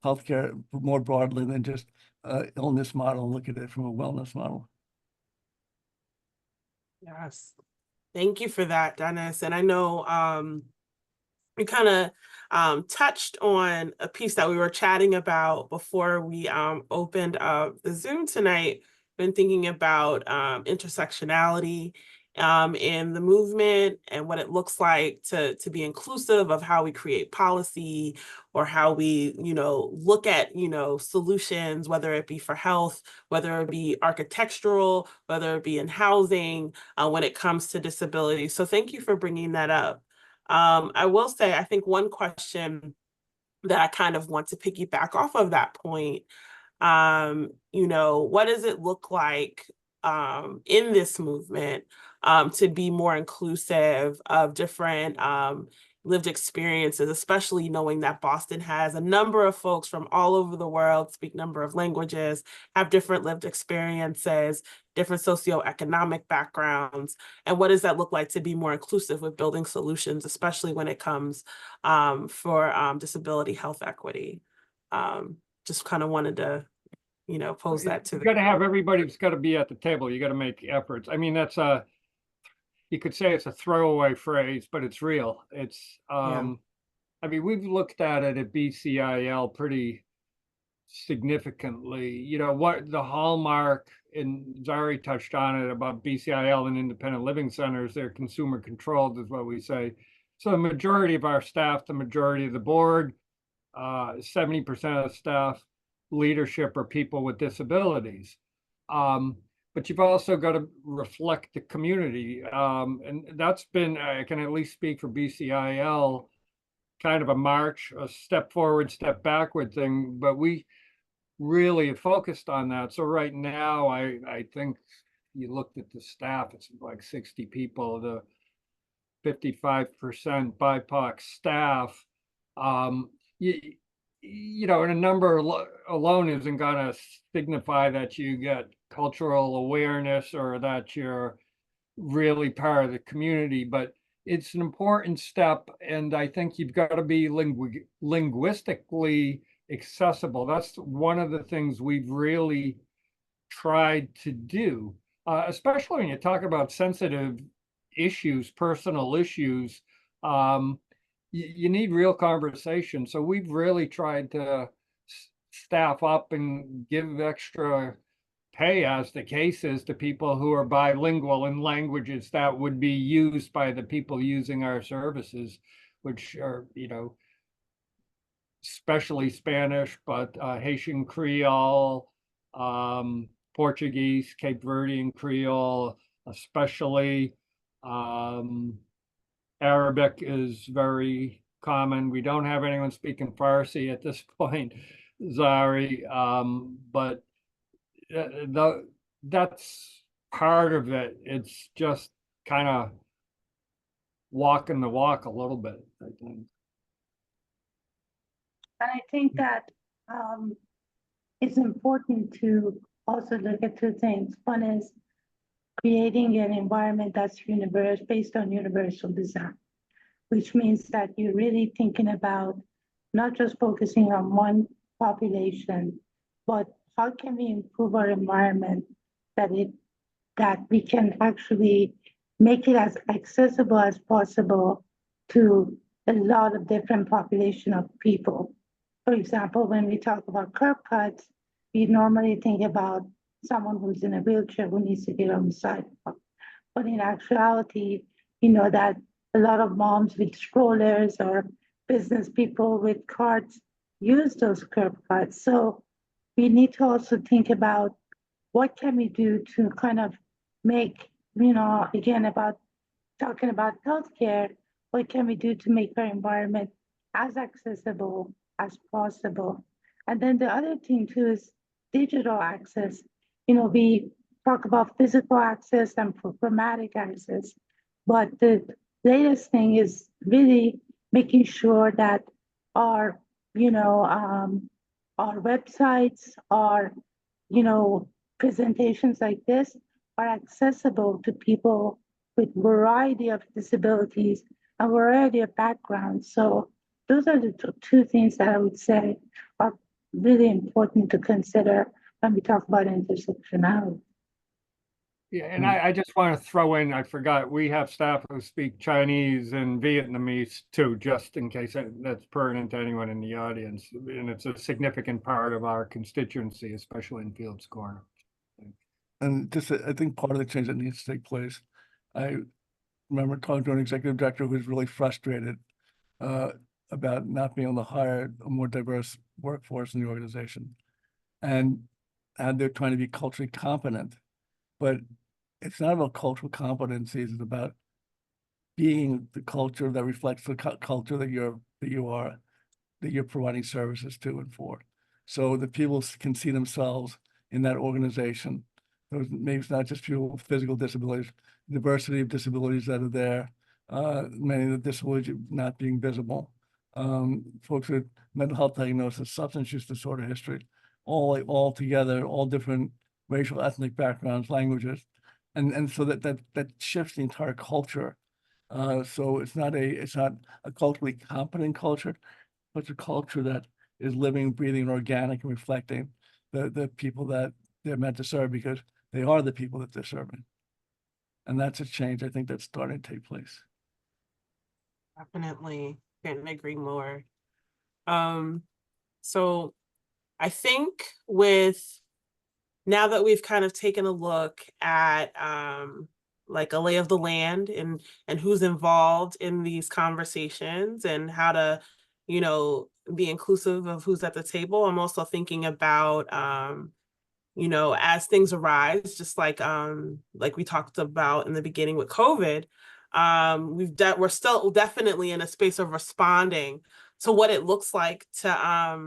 healthcare more broadly than just illness model, and look at it from a wellness model. Yes. Thank you for that, Dennis. And I know we kind of touched on a piece that we were chatting about before we opened up the Zoom tonight. Been thinking about intersectionality in the movement and what it looks like to be inclusive of how we create policy or how we, look at, solutions, whether it be for health, whether it be architectural, whether it be in housing, when it comes to disability. So thank you for bringing that up. I will say, I think one question that I kind of want to piggyback off of that point, what does it look like in this movement to be more inclusive of different lived experiences, especially knowing that Boston has a number of folks from all over the world, speak a number of languages, have different lived experiences, different socioeconomic backgrounds, and what does that look like to be more inclusive with building solutions, especially when it comes for disability health equity. Just kind of wanted to, pose that to You got to have everybody that's got to be at the table. You got to make efforts. I mean, that's you could say it's a throwaway phrase, but it's real. It's, I mean, we've looked at it at BCIL pretty significantly. What the hallmark, and Zary touched on it about BCIL and independent living centers, they're consumer controlled is what we say. So the majority of our staff, the majority of the board, 70% of the staff, leadership are people with disabilities. But you've also got to reflect the community. And that's been, I can at least speak for BCIL, kind of a march, a step forward, step backward thing, but we really focused on that. So right now, I think you looked at the staff, it's like 60 people, the 55% BIPOC staff. And a number alone isn't going to signify that you get cultural awareness or that you're really part of the community, but it's an important step. And I think you've got to be linguistically accessible. That's one of the things we've really tried to do, especially when you talk about sensitive issues, personal issues. You need real conversation. So we've really tried to staff up and give extra pay, as the case is, to people who are bilingual in languages that would be used by the people using our services, which are, especially Spanish, but Haitian Creole, Portuguese, Cape Verdean Creole, especially. Arabic is very common. We don't have anyone speaking Farsi at this point, Zary, but that's part of it. It's just kind of walking the walk a little bit, I think. And I think that it's important to also look at two things. One is creating an environment that's based on universal design, which means that you're really thinking about not just focusing on one population, but how can we improve our environment that we can actually make it as accessible as possible to a lot of different population of people. For example, when we talk about curb cuts, we normally think about someone who's in a wheelchair who needs to get on the sidewalk. But in actuality, you know that a lot of moms with strollers or business people with carts use those curb cuts. So we need to also think about what can we do to kind of make, again, about talking about healthcare, what can we do to make our environment as accessible as possible? And then the other thing too is digital access. We talk about physical access and programmatic access, but the latest thing is really making sure that our, our websites, our, presentations like this are accessible to people with variety of disabilities, a variety of backgrounds. So those are the two things that I would say are really important to consider when we talk about intersectionality. Yeah, and I just want to throw in, I forgot, we have staff who speak Chinese and Vietnamese too, just in case that's pertinent to anyone in the audience. And it's a significant part of our constituency, especially in Fields Corner. And just, I think part of the change that needs to take place, I remember talking to an executive director who was really frustrated about not being able to hire a more diverse workforce in the organization. And they're trying to be culturally competent, but it's not about cultural competencies, it's about being the culture that reflects the culture that you're providing services to and for. So that people can see themselves in that organization. Maybe it's not just people with physical disabilities, diversity of disabilities that are there, many of the disabilities not being visible, folks with mental health diagnosis, substance use disorder history, all together, all different racial, ethnic backgrounds, languages, and so that shifts the entire culture. So it's not a culturally competent culture, but it's a culture that is living, breathing, organic, and reflecting the people that they're meant to serve, because they are the people that they're serving. And that's a change I think that's starting to take place. Definitely, couldn't agree more. So I think now that we've kind of taken a look at like a lay of the land and who's involved in these conversations and how to, be inclusive of who's at the table, I'm also thinking about as things arise, just like we talked about in the beginning with COVID, we're still definitely in a space of responding to what it looks like to I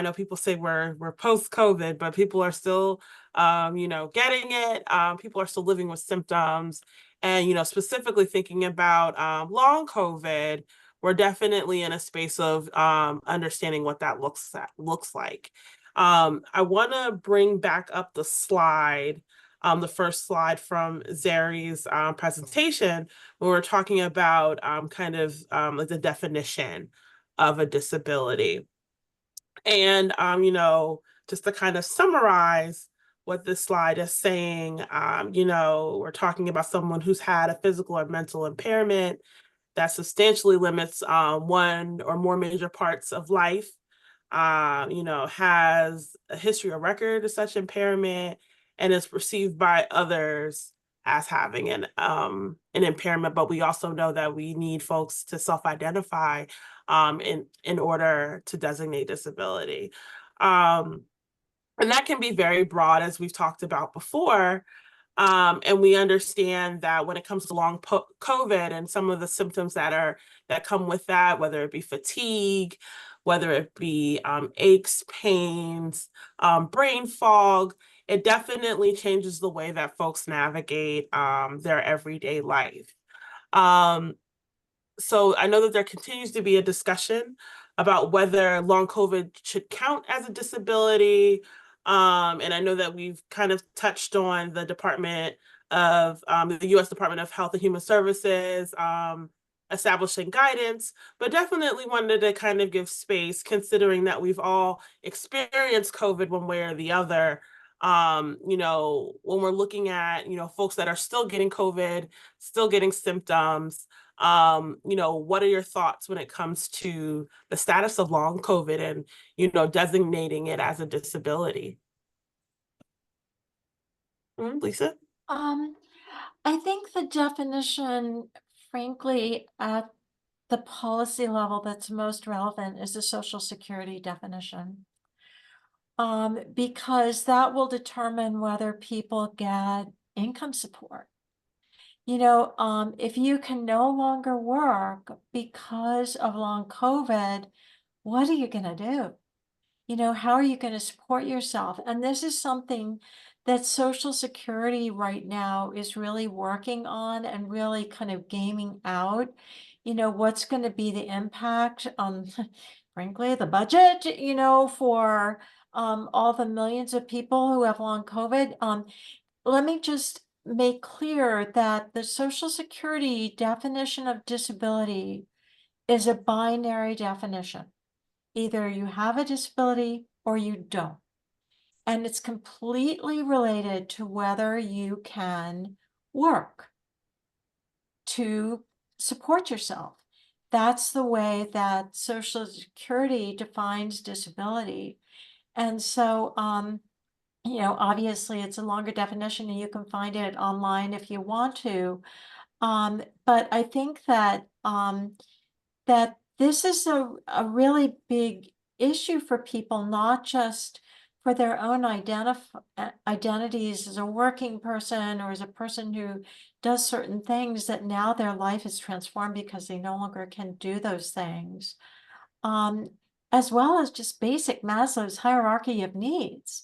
know people say we're post-COVID, but people are still getting it. People are still living with symptoms, and specifically thinking about long COVID, we're definitely in a space of understanding what that looks like. I want to bring back up the slide, the first slide from Zary's presentation, when we're talking about kind of like the definition of a disability. And, just to kind of summarize what this slide is saying, we're talking about someone who's had a physical or mental impairment that substantially limits one or more major parts of life, has a history or record of such impairment, and is perceived by others as having an impairment. But we also know that we need folks to self-identify in order to designate disability. And that can be very broad, as we've talked about before. And we understand that when it comes to long COVID and some of the symptoms that come with that, whether it be fatigue, whether it be aches, pains, brain fog, it definitely changes the way that folks navigate their everyday life. so I know that there continues to be a discussion about whether long COVID should count as a disability. And I know that we've kind of touched on the US Department of Health and Human Services, establishing guidance, but definitely wanted to kind of give space, considering that we've all experienced COVID one way or the other. When we're looking at, folks that are still getting COVID, still getting symptoms, what are your thoughts when it comes to the status of long COVID and, designating it as a disability? Lisa? I think the definition, frankly, at the policy level that's most relevant is the Social Security definition. Because that will determine whether people get income support. If you can no longer work because of long COVID, what are you going to do? How are you going to support yourself? And this is something that Social Security right now is really working on and really kind of gaming out, what's going to be the impact on, frankly, the budget, for all the millions of people who have long COVID. Let me just make clear that the Social Security definition of disability is a binary definition. Either you have a disability or you don't. And it's completely related to whether you can work to support yourself. That's the way that Social Security defines disability. And so, obviously it's a longer definition and you can find it online if you want to. But I think that that this is a really big issue for people, not just for their own identities as a working person or as a person who does certain things, that now their life is transformed because they no longer can do those things. As well as just basic Maslow's hierarchy of needs.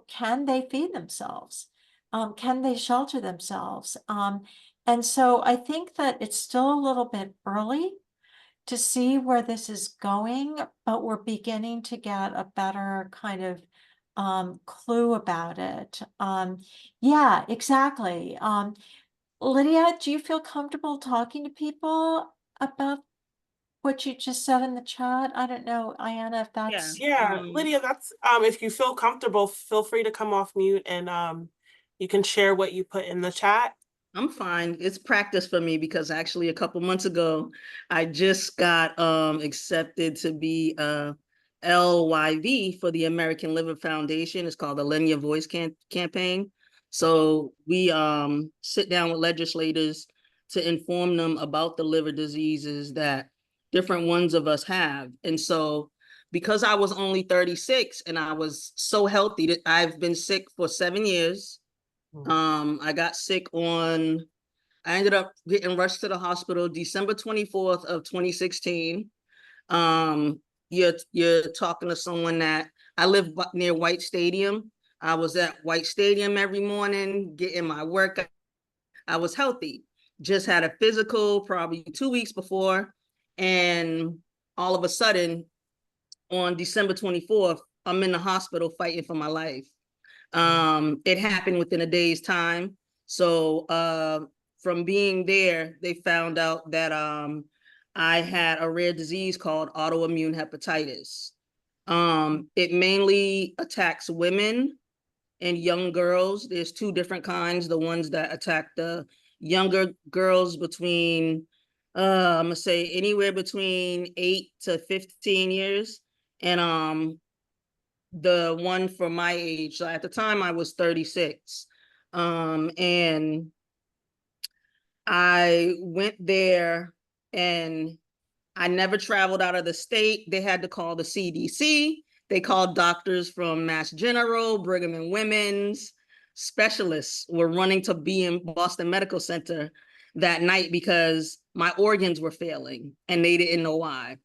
Can they feed themselves? Can they shelter themselves? And so I think that it's still a little bit early to see where this is going, but we're beginning to get a better kind of clue about it. Yeah, exactly. Lydia, do you feel comfortable talking to people about what you just said in the chat? I don't know, Ayanna, if that's... Yeah, Lydia, that's if you feel comfortable, feel free to come off mute and you can share what you put in the chat. I'm fine. It's practice for me because actually a couple months ago, I just got accepted to be LYV for the American Liver Foundation. It's called the Lend Your Voice campaign. So we sit down with legislators to inform them about the liver diseases that different ones of us have. And so because I was only 36 and I was so healthy, that I've been sick for 7 years. I got sick I ended up getting rushed to the hospital December 24th of 2016. You're talking to someone that I live near White Stadium. I was at White Stadium every morning, getting my workout. I was healthy, just had a physical probably 2 weeks before. And all of a sudden on December 24th, I'm in the hospital fighting for my life. It happened within a day's time. So from being there, they found out that I had a rare disease called autoimmune hepatitis. It mainly attacks women and young girls. There's two different kinds. The ones that attack the younger girls between, I'm gonna say anywhere between 8 to 15 years. And the one for my age. So at the time I was 36. And I went there and I never traveled out of the state. They had to call the CDC. They called doctors from Mass General, Brigham and Women's. Specialists were running to be in Boston Medical Center that night because my organs were failing and they didn't know why.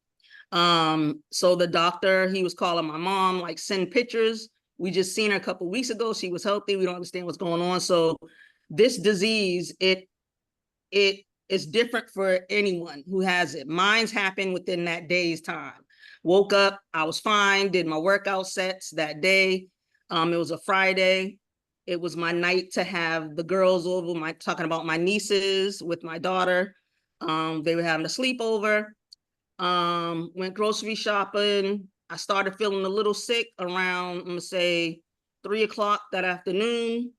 So the doctor, he was calling my mom, like, send pictures. We just seen her a couple of weeks ago. She was healthy. We don't understand what's going on. So this disease, it it's different for anyone who has it. Mine's happened within that day's time. Woke up, I was fine, did my workout sets that day. It was a Friday. It was my night to have the girls over, talking about my nieces with my daughter. They were having a sleepover. Went grocery shopping. I started feeling a little sick around, I'm gonna say 3 o'clock that afternoon.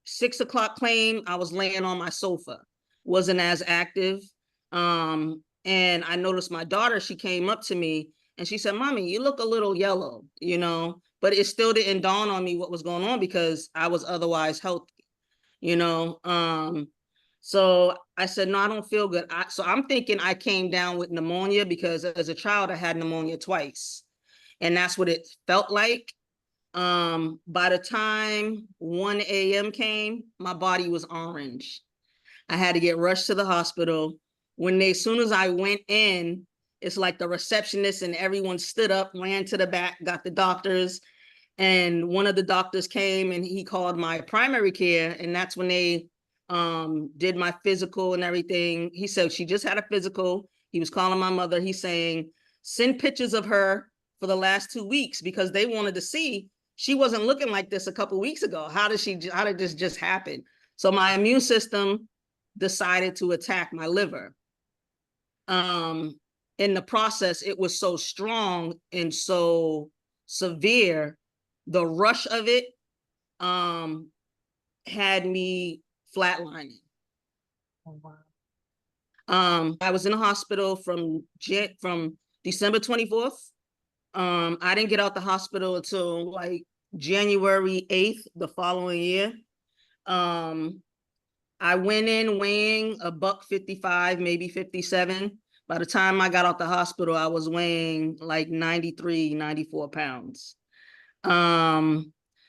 6 o'clock claim, I was laying on my sofa, wasn't as active. And I noticed my daughter, she came up to me and she said, "Mommy, you look a little yellow," you know, but it still didn't dawn on me what was going on because I was otherwise healthy, you know. So I said, "No, I don't feel good." So I'm thinking I came down with pneumonia because as a child, I had pneumonia twice. And that's what it felt like. By the time 1 a.m. came, my body was orange. I had to get rushed to the hospital. As soon as I went in, it's like the receptionist and everyone stood up, ran to the back, got the doctors. And one of the doctors came and he called my primary care. And that's when they did my physical and everything. He said she just had a physical. He was calling my mother. He's saying, send pictures of her for the last 2 weeks because they wanted to see she wasn't looking like this a couple of weeks ago. How did this just happen? So my immune system decided to attack my liver. In the process, it was so strong and so severe. The rush of it had me flatlining. Oh, wow. I was in the hospital from December 24th. I didn't get out the hospital until like January 8th the following year. I went in weighing $155, maybe 57. By the time I got out the hospital, I was weighing like 93, 94 pounds.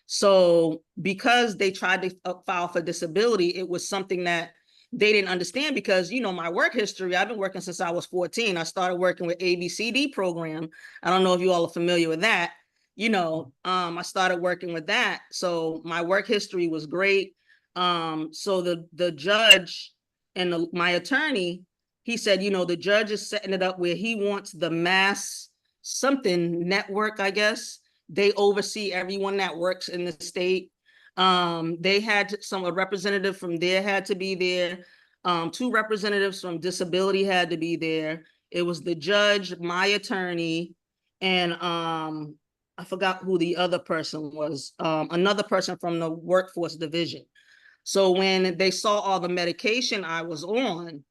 So because they tried to file for disability, it was something that they didn't understand because, you know, my work history, I've been working since I was 14. I started working with ABCD program. I don't know if you all are familiar with that. You know, I started working with that. So my work history was great. So the judge and my attorney, he said, you know, the judge is setting it up where he wants the mass something network, I guess. They oversee everyone that works in the state. They had a representative from there had to be there. 2 representatives from disability had to be there. It was the judge, my attorney, and I forgot who the other person was. Another person from the workforce division. So when they saw all the medication I was on,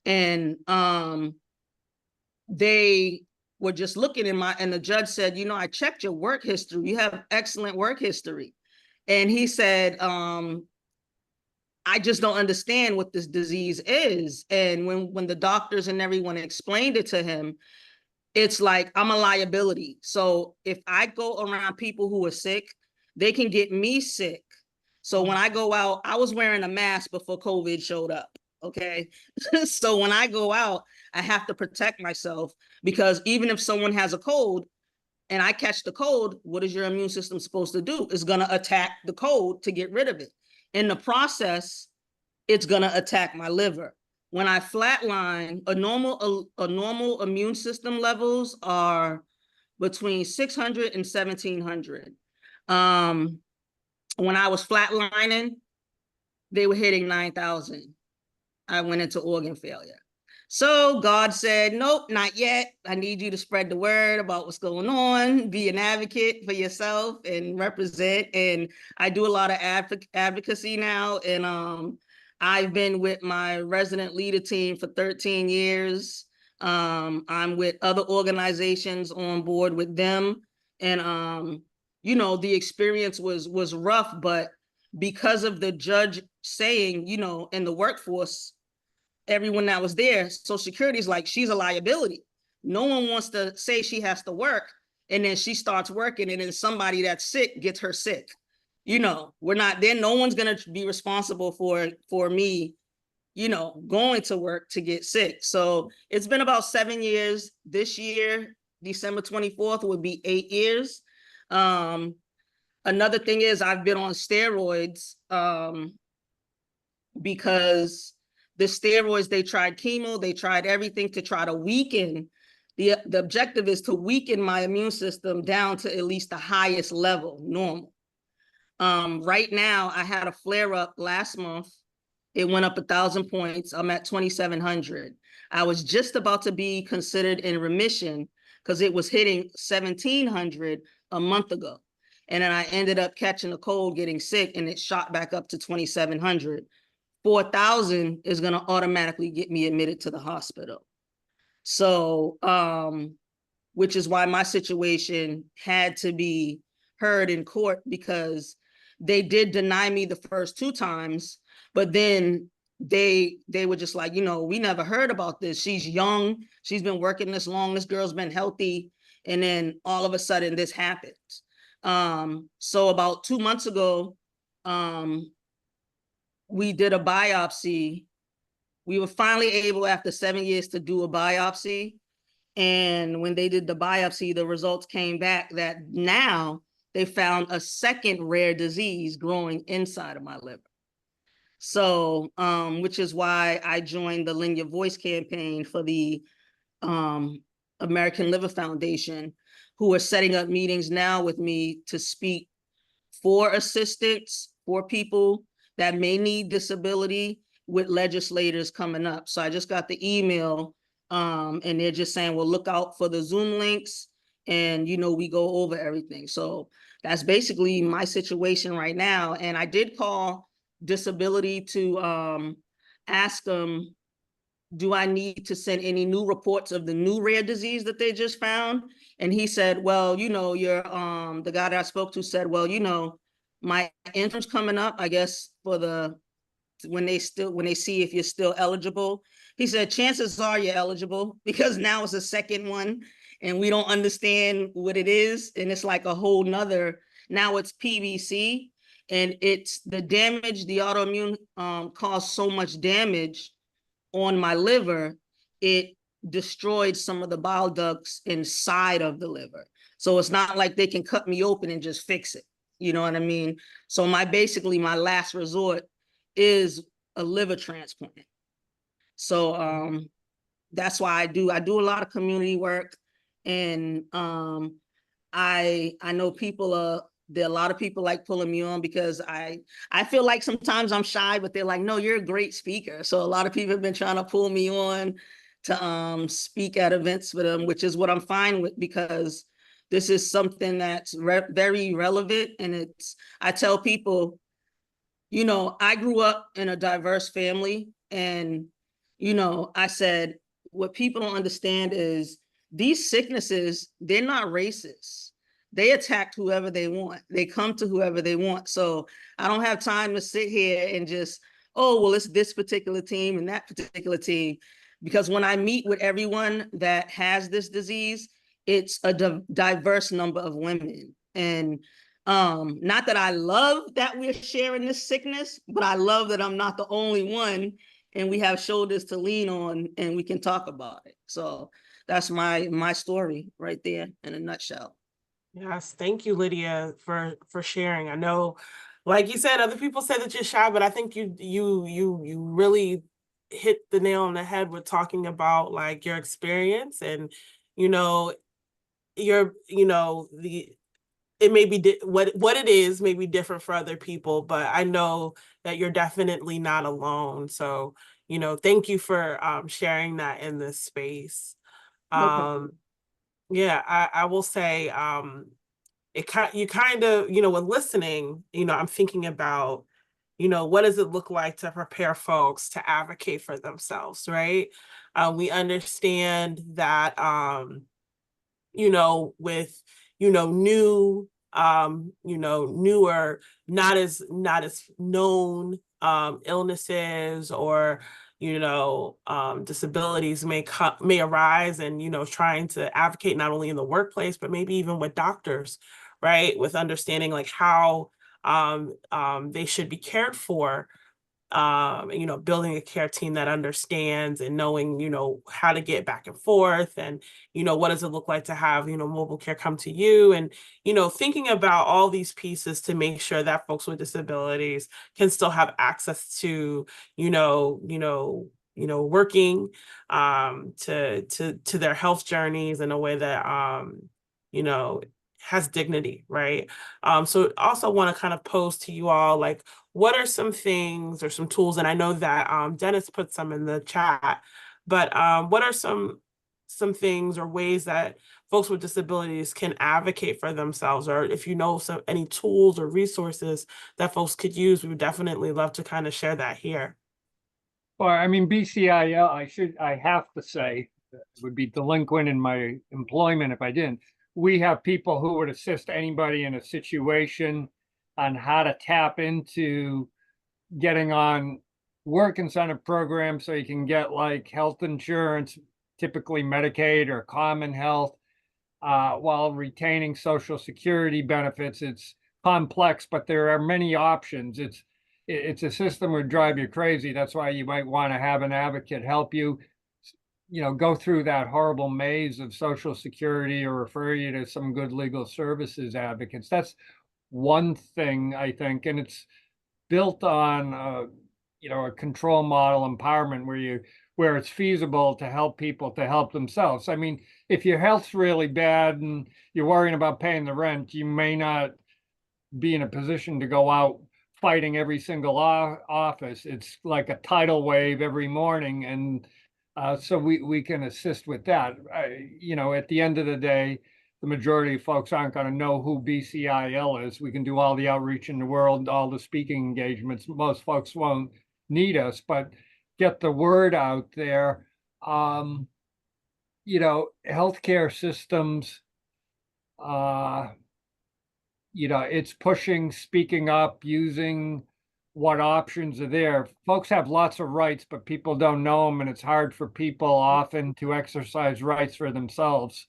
and they were just looking and the judge said, you know, I checked your work history. You have excellent work history. And he said, I just don't understand what this disease is. And when the doctors and everyone explained it to him, it's like, I'm a liability. So if I go around people who are sick, they can get me sick. So when I go out, I was wearing a mask before COVID showed up. Okay. So when I go out, I have to protect myself because even if someone has a cold and I catch the cold, what is your immune system supposed to do? It's going to attack the cold to get rid of it. In the process, it's going to attack my liver. When I flatline, a normal immune system levels are between 600 and 1700. When I was flatlining, they were hitting 9,000. I went into organ failure. So God said, nope, not yet. I need you to spread the word about what's going on, be an advocate for yourself and represent. And I do a lot of advocacy now. And I've been with my resident leader team for 13 years. I'm with other organizations on board with them. And, you know, the experience was rough, but because of the judge saying, you know, in the workforce, everyone that was there, Social Security is like, she's a liability. No one wants to say she has to work, and then she starts working, and then somebody that's sick gets her sick. You know, we're not, then no one's gonna be responsible for me, you know, going to work to get sick. So it's been about 7 years. This year, December 24th would be 8 years. Another thing is I've been on steroids because the steroids, they tried chemo, they tried everything to try to weaken. The objective is to weaken my immune system down to at least the highest level, normal. Right now, I had a flare up last month. It went up 1,000 points. I'm at 2,700. I was just about to be considered in remission because it was hitting 1,700 a month ago. And then I ended up catching a cold, getting sick, and it shot back up to 2,700. 4,000 is going to automatically get me admitted to the hospital. So, which is why my situation had to be heard in court, because they did deny me the first 2 times, but then they were just like, you know, we never heard about this. She's young. She's been working this long. This girl's been healthy. And then all of a sudden this happens. So about 2 months ago, we did a biopsy. We were finally able, after 7 years, to do a biopsy. And when they did the biopsy, the results came back that now they found a second rare disease growing inside of my liver. So, which is why I joined the Lend Your Voice campaign for the American Liver Foundation, who are setting up meetings now with me to speak for assistance for people that may need disability, with legislators coming up. So I just got the email, and they're just saying, well, look out for the Zoom links, and, you know, we go over everything. So that's basically my situation right now. And I did call disability to ask them, do I need to send any new reports of the new rare disease that they just found? And he said, well, you know, the guy that I spoke to said, well, you know, my interim's coming up, I guess, for the, when they see if you're still eligible. He said, chances are you're eligible, because now it's a second one and we don't understand what it is. And it's like a whole nother, now it's PBC, and it's the damage, the autoimmune caused so much damage on my liver, it destroyed some of the bile ducts inside of the liver. So it's not like they can cut me open and just fix it. You know what I mean? So basically my last resort is a liver transplant. So that's why I do a lot of community work. And I know there are a lot of people like pulling me on, because I feel like sometimes I'm shy, but they're like, no, you're a great speaker. So a lot of people have been trying to pull me on to speak at events for them, which is what I'm fine with, because this is something that's very relevant. And I tell people, you know, I grew up in a diverse family, and, you know, I said, what people don't understand is these sicknesses, they're not racist. They attack whoever they want. They come to whoever they want. So I don't have time to sit here and just, oh, well, it's this particular team and that particular team. Because when I meet with everyone that has this disease, it's a diverse number of women. And not that I love that we're sharing this sickness, but I love that I'm not the only one, and we have shoulders to lean on, and we can talk about it. So that's my story right there in a nutshell. Yes, thank you, Lydia, for sharing. I know, like you said, other people say that you're shy, but I think you really hit the nail on the head with talking about like your experience, and you know, it may be what it is may be different for other people, but I know that you're definitely not alone. So, you know, thank you for sharing that in this space. Yeah, I will say, you kind of, you know, when listening, you know, I'm thinking about, you know, what does it look like to prepare folks to advocate for themselves, right? We understand that, you know, with, you know, newer, not as known illnesses or, you know, disabilities may arise, and, you know, trying to advocate not only in the workplace, but maybe even with doctors, right? With understanding like how they should be cared for. you know, building a care team that understands and knowing, you know, how to get back and forth and, you know, what does it look like to have, you know, mobile care come to you, and, you know, thinking about all these pieces to make sure that folks with disabilities can still have access to, working to their health journeys in a way that you know, has dignity, right? So also want to kind of pose to you all, like, what are some things or some tools, and I know that Dennis put some in the chat, but what are some things or ways that folks with disabilities can advocate for themselves, or if you know any tools or resources that folks could use, we would definitely love to kind of share that here. Well, I mean, BCIL, I have to say, would be delinquent in my employment if I didn't. We have people who would assist anybody in a situation on how to tap into getting on work incentive programs so you can get like health insurance, typically Medicaid or common health, while retaining Social Security benefits. It's complex, but there are many options. It's a system that would drive you crazy. That's why you might want to have an advocate help you, go through that horrible maze of Social Security or refer you to some good legal services advocates. That's one thing, I think, and it's built on a control model empowerment where it's feasible to help people to help themselves. I mean, if your health's really bad and you're worrying about paying the rent, you may not be in a position to go out fighting every single office. It's like a tidal wave every morning, and so we can assist with that. At the end of the day, the majority of folks aren't going to know who BCIL is. We can do all the outreach in the world, all the speaking engagements. Most folks won't need us, but get the word out there. Healthcare systems, it's pushing, speaking up, using what options are there. Folks have lots of rights, but people don't know them, and it's hard for people often to exercise rights for themselves.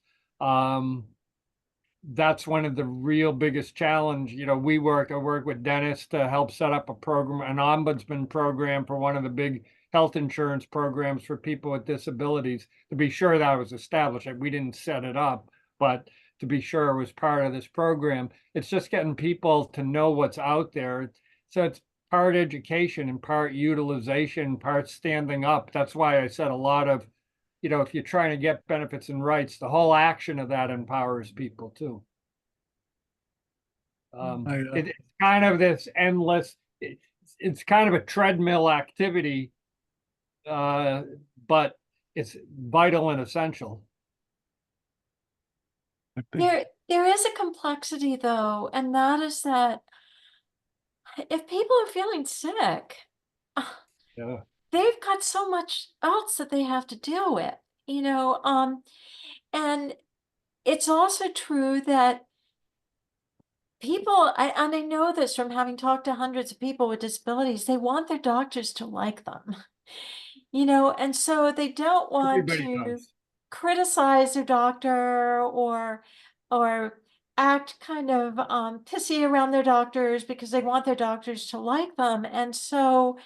That's one of the real biggest challenge. I work with Dennis to help set up a program, an ombudsman program for one of the big health insurance programs for people with disabilities, to be sure that was established. We didn't set it up, but to be sure it was part of this program. It's just getting people to know what's out there. So it's part education and part utilization, part standing up. That's why I said a lot of, if you're trying to get benefits and rights, the whole action of that empowers people too. It's kind of this endless, it's kind of a treadmill activity, but it's vital and essential. There is a complexity though, and that is that if people are feeling sick, Yeah. they've got so much else that they have to deal with, and it's also true that people, and I know this from having talked to hundreds of people with disabilities, they want their doctors to like them, and so they don't want Everybody to does. criticize their doctor or act kind of pissy around their doctors because they want their doctors to like them. And so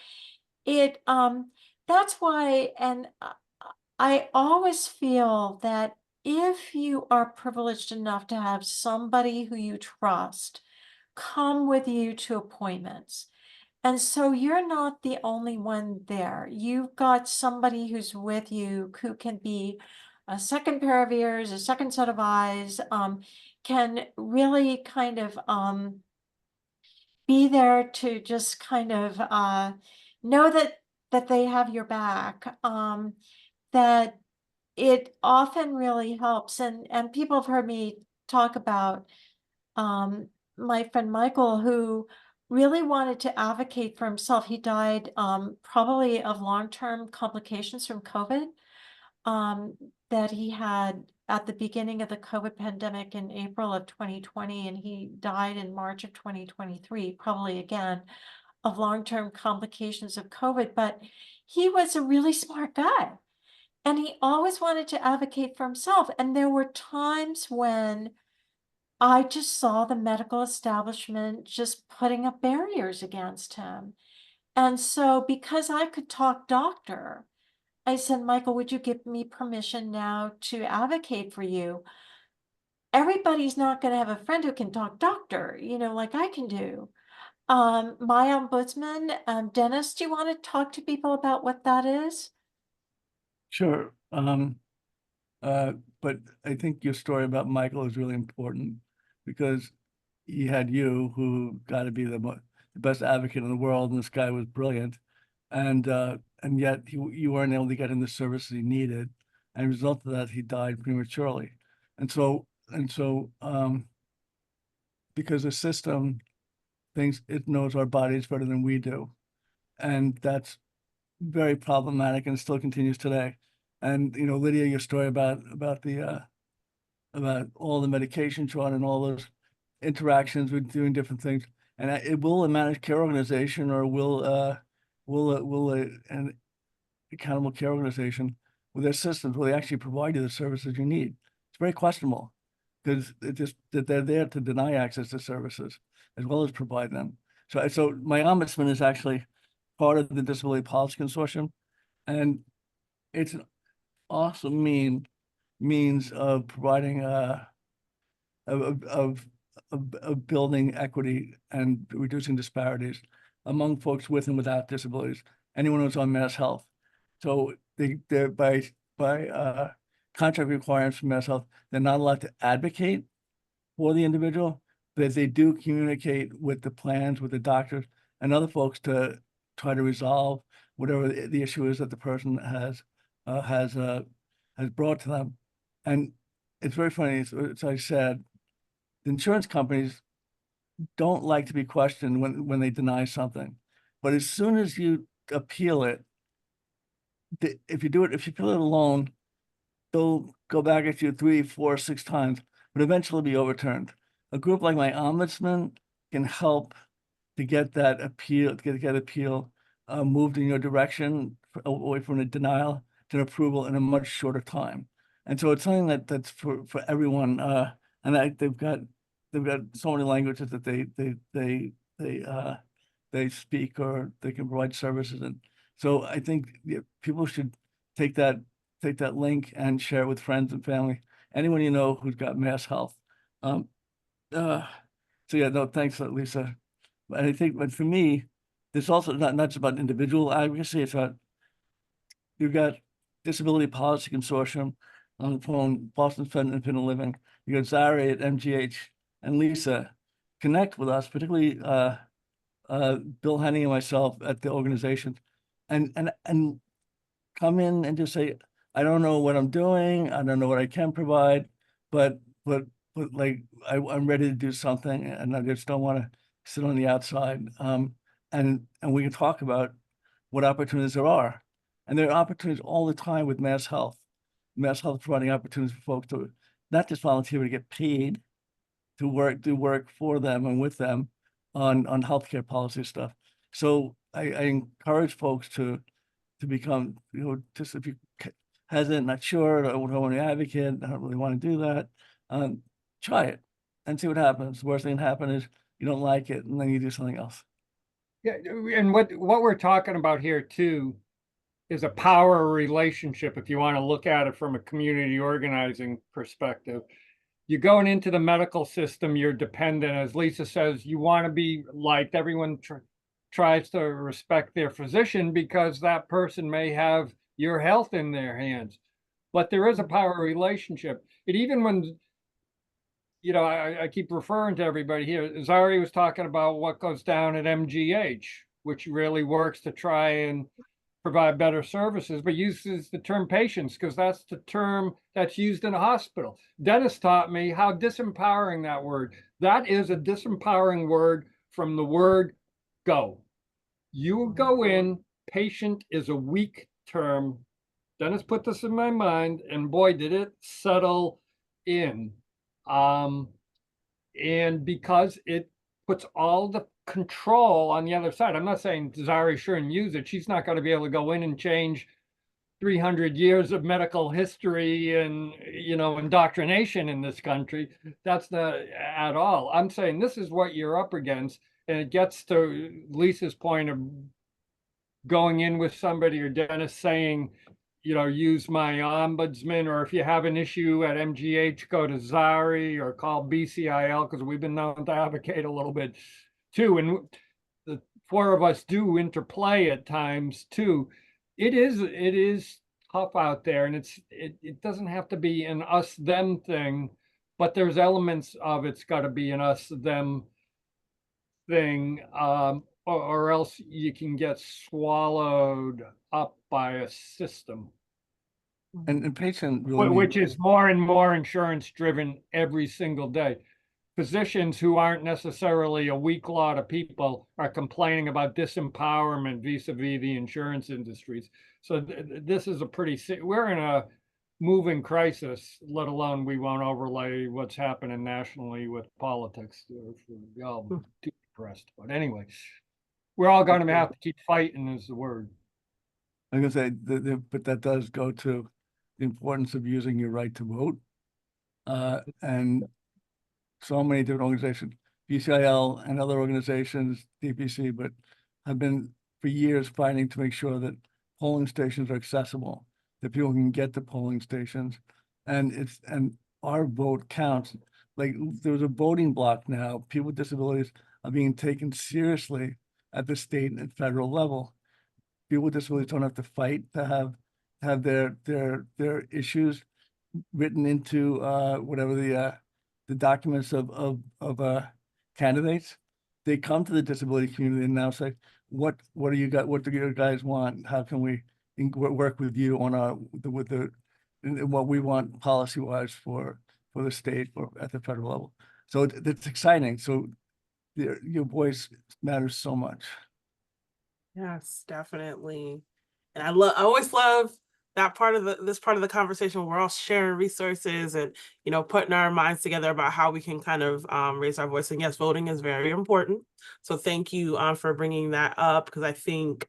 that's why, and I always feel that if you are privileged enough to have somebody who you trust come with you to appointments, and so you're not the only one there. You've got somebody who's with you who can be a second pair of ears, a second set of eyes, can really kind of be there to just kind of know that they have your back, that it often really helps. And people have heard me talk about my friend Michael, who really wanted to advocate for himself. He died probably of long-term complications from COVID that he had at the beginning of the COVID pandemic in April of 2020, and he died in March of 2023, probably again of long-term complications of COVID. But he was a really smart guy, and he always wanted to advocate for himself. And there were times when I just saw the medical establishment just putting up barriers against him. And so because I could talk doctor, I said, Michael, would you give me permission now to advocate for you? Everybody's not going to have a friend who can talk doctor, like I can do. My ombudsman, Dennis, do you want to talk to people about what that is? Sure. But I think your story about Michael is really important because he had you, who got to be the best advocate in the world, and this guy was brilliant, and yet you weren't able to get him the services he needed, and as a result of that, he died prematurely, and so because the system thinks it knows our bodies better than we do, and that's very problematic and still continues today. And Lydia, your story about all the medications run and all those interactions with doing different things, and it will a managed care organization or will an accountable care organization with their systems, will they actually provide you the services you need? It's very questionable because that they're there to deny access to services as well as provide them. So my ombudsman is actually part of the Disability Policy Consortium, and it's an awesome means of providing of building equity and reducing disparities among folks with and without disabilities, anyone who's on Mass Health. So they're by contract requirements from Mass Health, they're not allowed to advocate for the individual, but they do communicate with the plans, with the doctors and other folks to try to resolve whatever the issue is that the person has brought to them. And it's very funny, as I said, the insurance companies don't like to be questioned when they deny something. But as soon as you appeal it, if you appeal it alone, they'll go back at you 3, 4, 6 times, but eventually be overturned. A group like my ombudsman can help to get that appeal, moved in your direction, away from a denial to an approval in a much shorter time. And so it's something that's for everyone. And they've got so many languages that they speak, or they can provide services. And so I think people should take that link and share it with friends and family, anyone you know who's got Mass Health. So yeah, no, thanks, Lisa. And I think, but for me, this also not just about individual advocacy. It's about, you've got Disability Policy Consortium on the phone, Boston Fed Independent Living. You got Zary at MGH and Lisa. Connect with us, particularly Bill Henning and myself at the organization, and come in and just say, I don't know what I'm doing, I don't know what I can provide, but like I'm ready to do something, and I just don't want to sit on the outside. And we can talk about what opportunities there are. And there are opportunities all the time with Mass Health. Mass Health providing opportunities for folks to not just volunteer, but to get paid to work for them and with them on healthcare policy stuff. So I encourage folks to become, just if you hesitant, not sure, I don't want to advocate, I don't really want to do that, try it and see what happens. The worst thing that can happen is you don't like it, and then you do something else. Yeah, and what we're talking about here too is a power relationship, if you want to look at it from a community organizing perspective. You're going into the medical system, you're dependent, as Lisa says, you want to be liked. Everyone tries to respect their physician because that person may have your health in their hands. But there is a power relationship. And even when, I keep referring to everybody here, Zary was talking about what goes down at MGH, which really works to try and provide better services, but uses the term patients because that's the term that's used in a hospital. Dennis taught me how disempowering that word. That is a disempowering word from the word go. You go in, patient is a weak term. Dennis put this in my mind, and boy, did it settle in. And because it puts all the control on the other side. I'm not saying Zary shouldn't use it. She's not going to be able to go in and change 300 years of medical history and, indoctrination in this country. That's not at all. I'm saying this is what you're up against. And it gets to Lisa's point of going in with somebody or Dennis saying, you know, use my ombudsman, or if you have an issue at MGH, go to Zary or call BCIL, because we've been known to advocate a little bit too. And the four of us do interplay at times too. It is tough out there, and it doesn't have to be an us them thing, but there's elements of it's got to be an us them thing, or else you can get swallowed up by a system, And patient really needs. which is more and more insurance driven every single day. Physicians who aren't necessarily a weak lot of people are complaining about disempowerment vis-a-vis the insurance industries. So this is a we're in a moving crisis, let alone we won't overlay what's happening nationally with politics. Too depressed. But anyway, we're all going to have to keep fighting is the word. Like I say, but that does go to the importance of using your right to vote. And so many different organizations, BCIL and other organizations, DPC, but have been for years fighting to make sure that polling stations are accessible, that people can get to polling stations, and our vote counts. Like there's a voting block now. People with disabilities are being taken seriously at the state and federal level. People with disabilities don't have to fight to have their issues written into whatever the documents of candidates. They come to the disability community and now say, what do you got? What do you guys want? How can we work with you on what we want policy wise for the state or at the federal level? So it's exciting. So your voice matters so much. Yes, definitely. And I always love that part of this part of the conversation. We're all sharing resources and, you know, putting our minds together about how we can kind of raise our voice. And yes, voting is very important. So thank you for bringing that up, because I think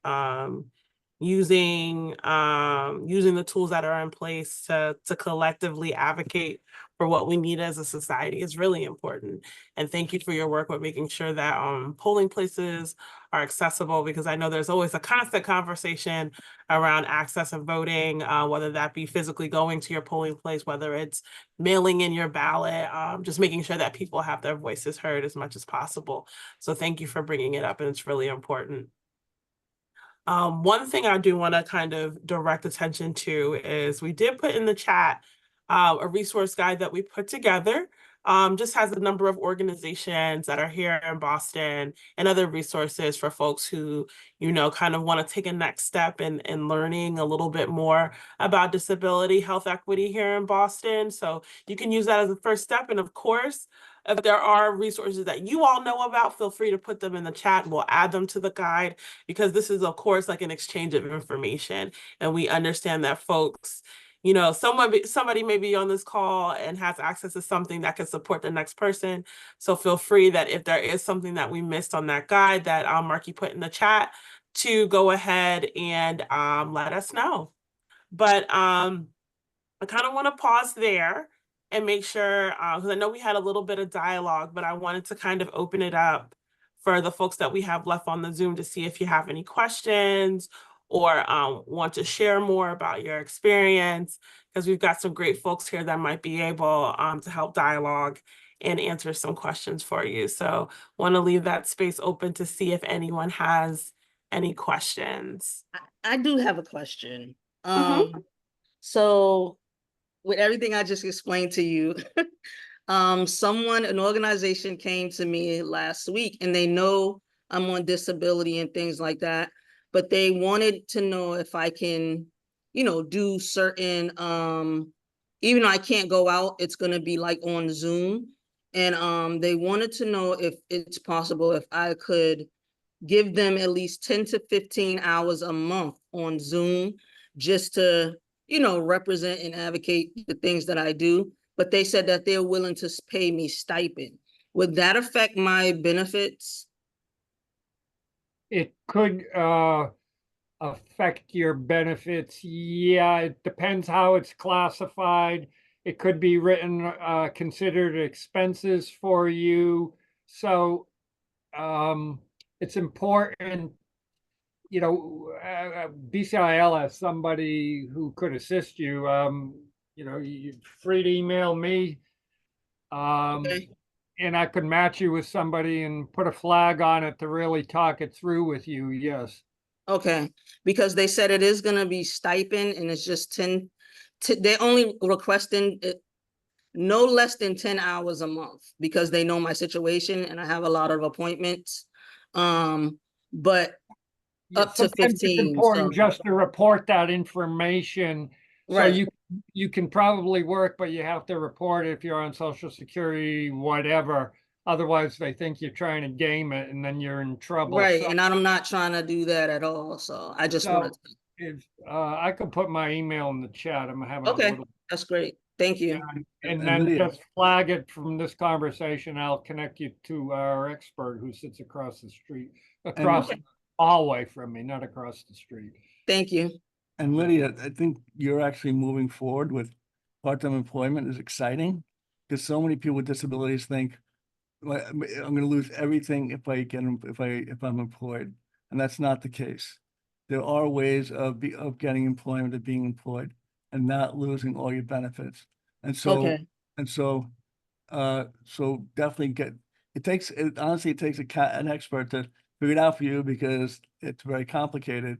using the tools that are in place to collectively advocate for what we need as a society is really important. And thank you for your work with making sure that polling places are accessible, because I know there's always a constant conversation around access and voting, whether that be physically going to your polling place, whether it's mailing in your ballot, just making sure that people have their voices heard as much as possible. So thank you for bringing it up, and it's really important. One thing I do want to kind of direct attention to is we did put in the chat a resource guide that we put together. Just has a number of organizations that are here in Boston and other resources for folks who, you know, kind of want to take a next step in learning a little bit more about disability health equity here in Boston. So you can use that as a first step. And of course, if there are resources that you all know about, feel free to put them in the chat. We'll add them to the guide, because this is, of course, like an exchange of information. And we understand that folks, you know, somebody may be on this call and has access to something that can support the next person. So feel free that if there is something that we missed on that guide that Marky put in the chat, to go ahead and let us know. But I kind of want to pause there and make sure, because I know we had a little bit of dialogue, but I wanted to kind of open it up for the folks that we have left on the Zoom to see if you have any questions or want to share more about your experience, because we've got some great folks here that might be able to help dialogue and answer some questions for you. So want to leave that space open to see if anyone has any questions. I do have a question. Mhm. So with everything I just explained to you, an organization came to me last week, and they know I'm on disability and things like that, but they wanted to know if I can, you know, do certain, even though I can't go out, it's going to be like on Zoom. And they wanted to know if it's possible if I could give them at least 10 to 15 hours a month on Zoom, just to, you know, represent and advocate the things that I do. But they said that they're willing to pay me stipend. Would that affect my benefits? It could affect your benefits. Yeah, it depends how it's classified. It could be written, considered expenses for you. So it's important BCIL has somebody who could assist you. You're free to email me. Okay. And I could match you with somebody and put a flag on it to really talk it through with you. Yes. Okay, because they said it is gonna be stipend and it's just 10, they're only requesting it no less than 10 hours a month because they know my situation and I have a lot of appointments. But Yeah, up to sometimes it's 15, important so, just to report that information. So right, you can probably work, but you have to report it if you're on Social Security, whatever. Otherwise, they think you're trying to game it and then you're in trouble. right, So, and I'm not trying to do that at all, so I just wanted so if I could put my email in the chat, I'm having to, a okay, little, that's great, thank you. and And then Lydia- just flag it from this conversation. I'll connect you to our expert who sits across the street, across the hallway from me, not across the street. Thank you. And Lydia, I think you're actually moving forward with part-time employment is exciting because so many people with disabilities think, "Well, I'm going to lose everything if I'm employed," and that's not the case. There are ways of getting employment, of being employed, and not losing all your benefits. And so Okay, so definitely honestly, it takes an expert to figure it out for you because it's very complicated.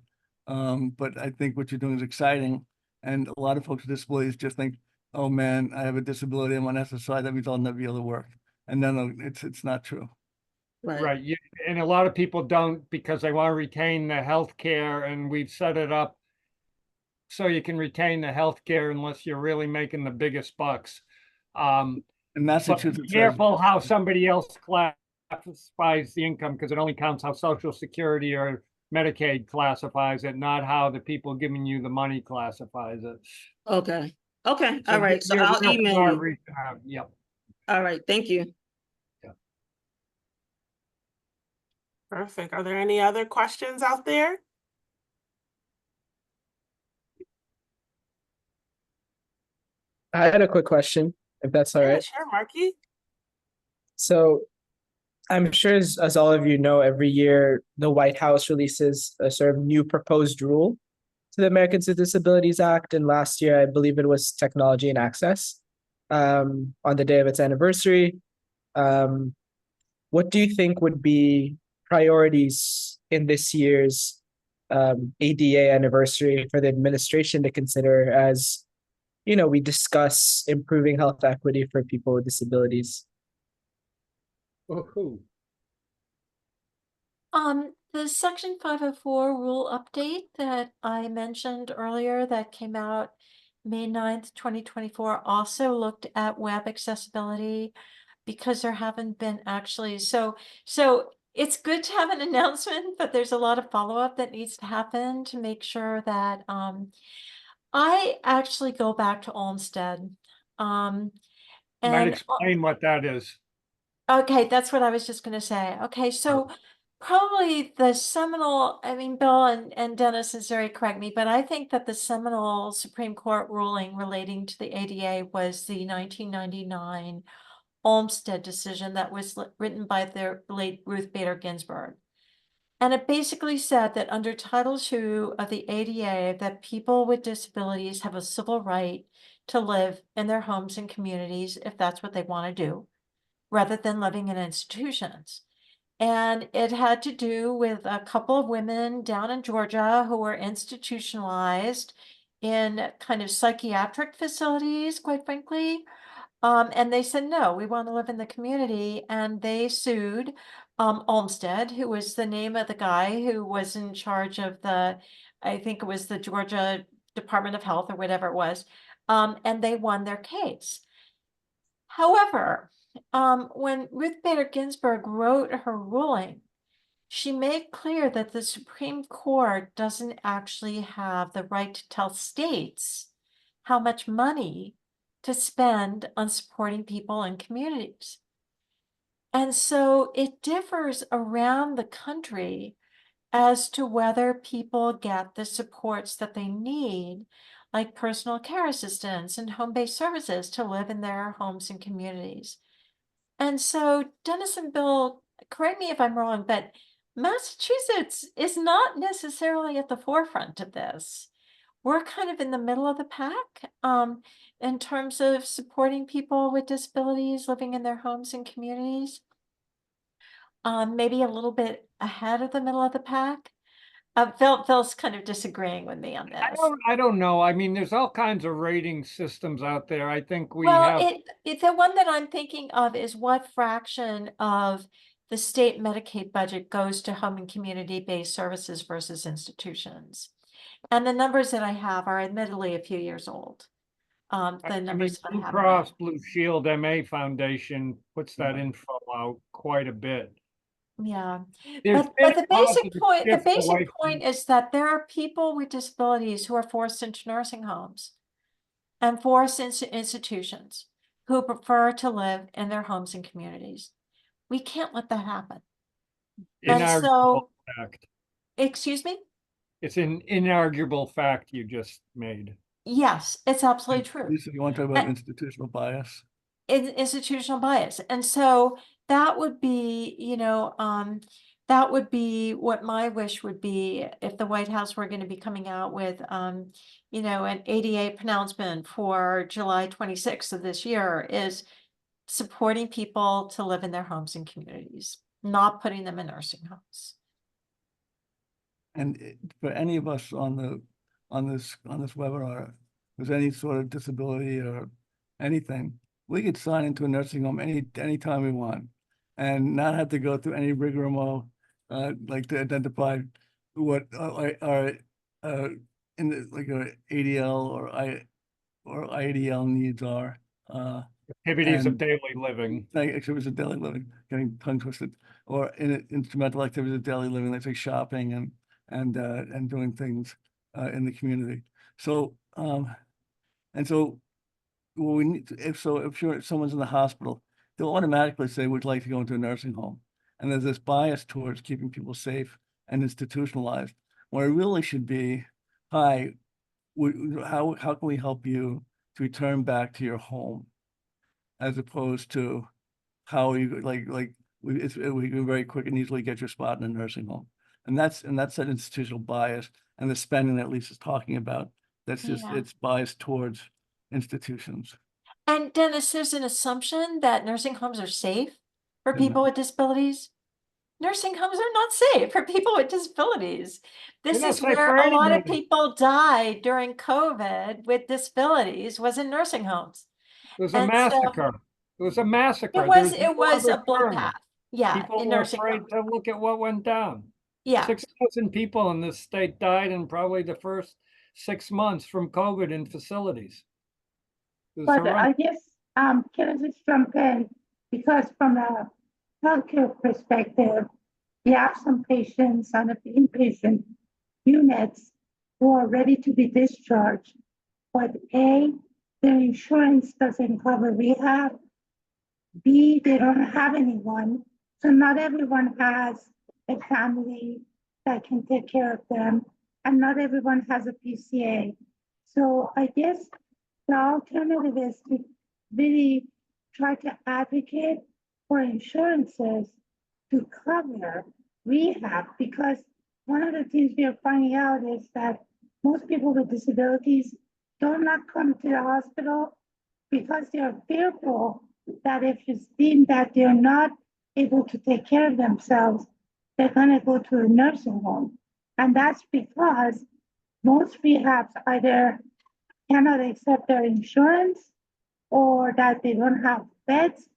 But I think what you're doing is exciting. And a lot of folks with disabilities just think, oh man, I have a disability, I'm on SSI, that means I'll never be able to work. And no, it's not true. right, Right. Yeah. And a lot of people don't because they want to retain the health care, and we've set it up so you can retain the health care unless you're really making the biggest bucks. And But be Massachusetts has, careful how somebody else classifies the income because it only counts how Social Security or Medicaid classifies it, not how the people giving you the money classifies it. okay, okay, So all right, so you're I'll real email smart you. reaching out. Yep. All right, thank you. Perfect. Are there any other questions out there? I had a quick question, if that's all Yeah, right. sure, Marky. So I'm sure as all of you know, every year the White House releases a sort of new proposed rule to the Americans with Disabilities Act. And last year, I believe it was technology and access on the day of its anniversary. What do you think would be priorities in this year's ADA anniversary for the administration to consider as, we discuss improving health equity for people with disabilities? Oh, The Section 504 rule update that I mentioned earlier that came out May 9th, 2024 also looked at web accessibility because there haven't been actually, so it's good to have an announcement, but there's a lot of follow-up that needs to happen to make sure that I actually go back to Olmsted. might And explain what that is. okay, that's what I was just going to say. Okay, so probably the seminal, I mean, Bill and Dennis is very correct me, but I think that the seminal Supreme Court ruling relating to the ADA was the 1999 Olmsted decision that was written by the late Ruth Bader Ginsburg. And it basically said that under Title II of the ADA, that people with disabilities have a civil right to live in their homes and communities if that's what they want to do, rather than living in institutions. And it had to do with a couple of women down in Georgia who were institutionalized in kind of psychiatric facilities, quite frankly. And they said, no, we want to live in the community. And they sued Olmsted, who was the name of the guy who was in charge of I think it was the Georgia Department of Health or whatever it was. And they won their case. However, when Ruth Bader Ginsburg wrote her ruling, she made clear that the Supreme Court doesn't actually have the right to tell states how much money to spend on supporting people in communities. And so it differs around the country as to whether people get the supports that they need, like personal care assistance and home-based services to live in their homes and communities. And so Dennis and Bill, correct me if I'm wrong, but Massachusetts is not necessarily at the forefront of this. We're kind of in the middle of the pack in terms of supporting people with disabilities living in their homes and communities. Maybe a little bit ahead of the middle of the pack. Phil's kind of disagreeing with me on this. I don't know. I mean, there's all kinds of rating systems out there. I think we Well, have. the one that I'm thinking of is what fraction of the state Medicaid budget goes to home and community-based services versus institutions. And the numbers that I have are admittedly a few years old. The I mean, numbers that I Blue have. Cross Blue Shield MA Foundation puts that info out quite a bit. Yeah, There's but been the a positive shift away basic from- point is that there are people with disabilities who are forced into nursing homes and forced into institutions who prefer to live in their homes and communities. We can't let that happen. And inarguable so, fact. excuse me? It's an inarguable fact you just made. Yes, it's absolutely true. Lisa, you want to talk about And- institutional bias? Institutional bias. And so that would be, that would be what my wish would be if the White House were going to be coming out with, an ADA pronouncement for July 26th of this year, is supporting people to live in their homes and communities, not putting them in nursing homes. And for any of us on this webinar, with any sort of disability or anything, we could sign into a nursing home anytime we want, and not have to go through any rigmarole, like to identify what our in the like our ADL or IDL needs are. Activities of And- daily living. Like activities of daily living, getting tongue twisted, or instrumental activities of daily living, like say shopping and doing things in the community. So and so what we need to, if someone's in the hospital, they'll automatically say, would like to go into a nursing home. And there's this bias towards keeping people safe and institutionalized. What it really should be, hi, how can we help you to return back to your home? As opposed to how you we can very quick and easily get your spot in a nursing home. And that's that institutional bias and the spending that Lisa's talking about. That's just, Yeah. it's biased towards institutions. And Dennis, there's an assumption that nursing homes are safe for They're people not. with disabilities. Nursing homes are not safe for people with disabilities. This They're not is safe where for a lot of anybody. people died during COVID with disabilities, was in nursing homes. It was a And so massacre. It was a massacre. it There's was no other a term. bloodbath. Yeah, People in were nursing afraid homes. to look at what went down. Yeah. 6,000 people in this state died in probably the first 6 months from COVID in facilities. It was But horrendous. I guess, can I just jump in? Because from a healthcare perspective, we have some patients on the inpatient units who are ready to be discharged, but A, their insurance doesn't cover rehab. B, they don't have anyone. So not everyone has a family that can take care of them, and not everyone has a PCA. So I guess the alternative is to really try to advocate for insurances to cover rehab, because one of the things we are finding out is that most people with disabilities do not come to the hospital because they are fearful that if it's deemed that they're not able to take care of themselves, they're going to go to a nursing home. And that's because most rehabs either cannot accept their insurance or that they don't have beds.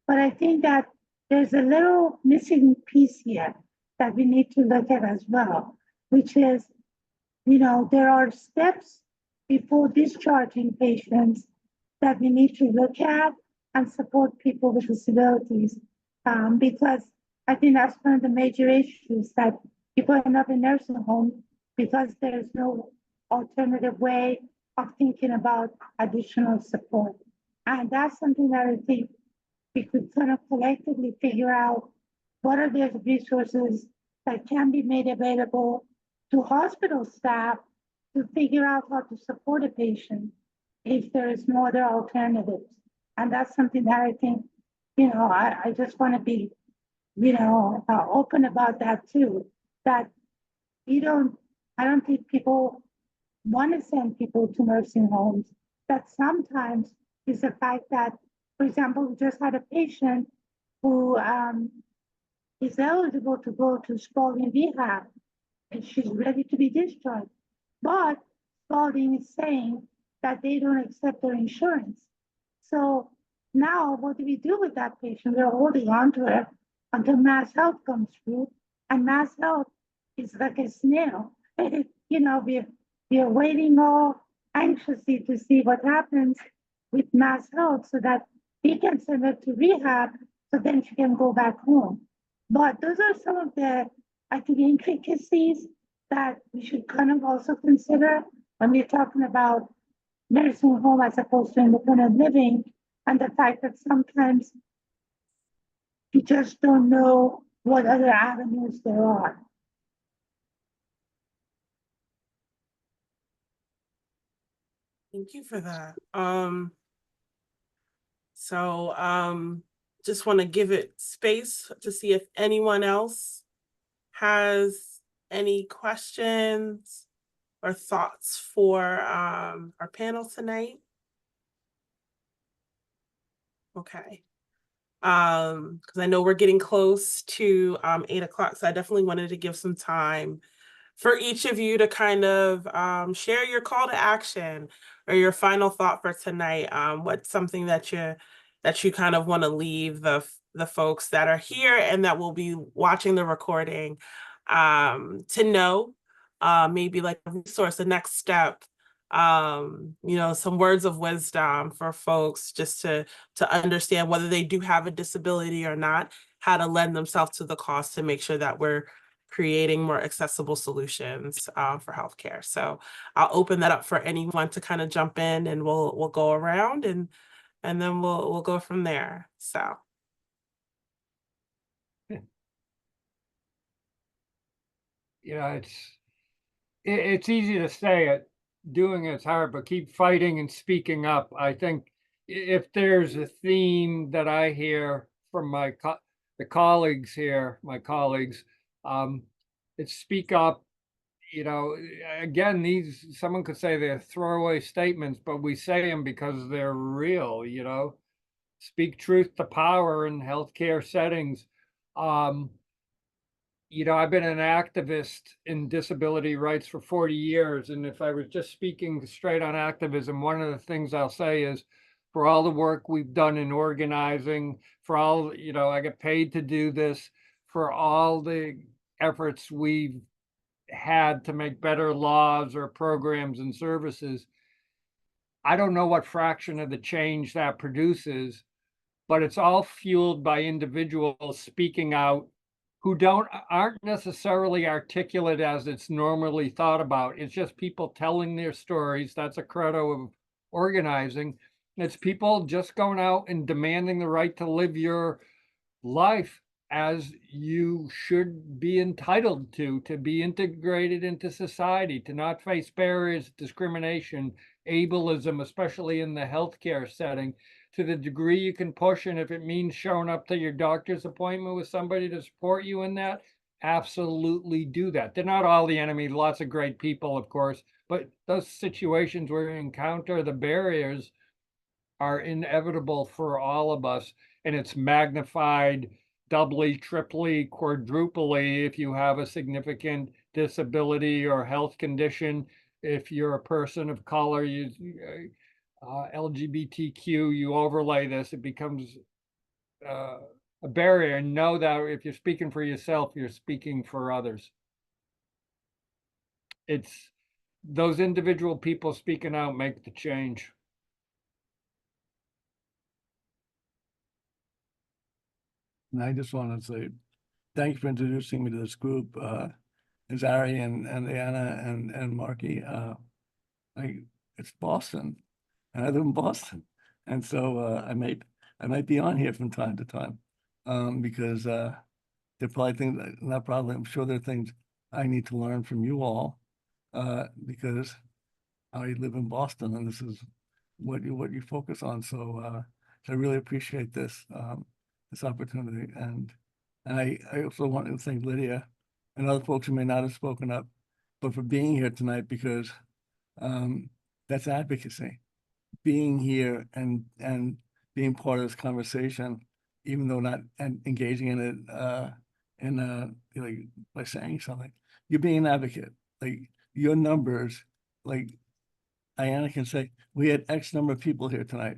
But I think that there's a little missing piece here that we need to look at as well, which is, there are steps before discharging patients that we need to look at and support people with disabilities. Because I think that's one of the major issues, that people end up in nursing home because there's no alternative way of thinking about additional support. And that's something that I think we could kind of collectively figure out, what are the resources that can be made available to hospital staff to figure out how to support a patient if there is no other alternatives. And that's something that I think, I just want to be open about that too. That I don't think people want to send people to nursing homes. That sometimes is the fact that, for example, we just had a patient who is eligible to go to Spalding rehab and she's ready to be discharged. But Spalding is saying that they don't accept their insurance. So now what do we do with that patient? We're holding on to her until Mass Health comes through, and Mass Health is like a snail. We're waiting all anxiously to see what happens with Mass Health so that we can send her to rehab so then she can go back home. But those are some of the, I think, intricacies that we should kind of also consider when we're talking about nursing home as opposed to independent living, and the fact that sometimes you just don't know what other avenues there are. Thank you for that. Just want to give it space to see if anyone else has any questions or thoughts for our panel tonight. Okay. Because I know we're getting close to 8 o'clock, so I definitely wanted to give some time for each of you to kind of share your call to action or your final thought for tonight. What's something that you kind of want to leave the folks that are here and that will be watching the recording to know, maybe like a resource, the next step, some words of wisdom for folks just to understand whether they do have a disability or not, how to lend themselves to the cause to make sure that we're creating more accessible solutions for healthcare. So I'll open that up for anyone to kind of jump in, and we'll go around and then we'll go from there. So. It's easy to say it, doing it's hard, but keep fighting and speaking up. I think if there's a theme that I hear from the colleagues here, it's speak up. Again, someone could say they're throwaway statements, but we say them because they're real. Speak truth to power in healthcare settings. I've been an activist in disability rights for 40 years. And if I was just speaking straight on activism, one of the things I'll say is, for all the work we've done in organizing, for all, I get paid to do this, for all the efforts we've had to make better laws or programs and services, I don't know what fraction of the change that produces, but it's all fueled by individuals speaking out who aren't necessarily articulate as it's normally thought about. It's just people telling their stories. That's a credo of organizing. It's people just going out and demanding the right to live your life as you should be entitled to be integrated into society, to not face barriers, discrimination, ableism, especially in the healthcare setting, to the degree you can push. And if it means showing up to your doctor's appointment with somebody to support you in that, absolutely do that. They're not all the enemy, lots of great people, of course, but those situations where you encounter the barriers are inevitable for all of us. And it's magnified doubly, triply, quadruply if you have a significant disability or health condition. If you're a person of color, LGBTQ, you overlay this, it becomes a barrier. And know that if you're speaking for yourself, you're speaking for others. It's those individual people speaking out make the change. And I just want to say thank you for introducing me to this group, Zary and Anna and Marky. It's Boston, and I live in Boston, and so I might be on here from time to time, because there are probably things, not probably, I'm sure there are things I need to learn from you all, because I live in Boston, and this is what you focus on. So I really appreciate this opportunity, and And I also want to thank Lydia and other folks who may not have spoken up, but for being here tonight, because that's advocacy. Being here and being part of this conversation, even though not engaging in it like by saying something, you're being an advocate. Like your numbers, like Ayanna can say, we had X number of people here tonight.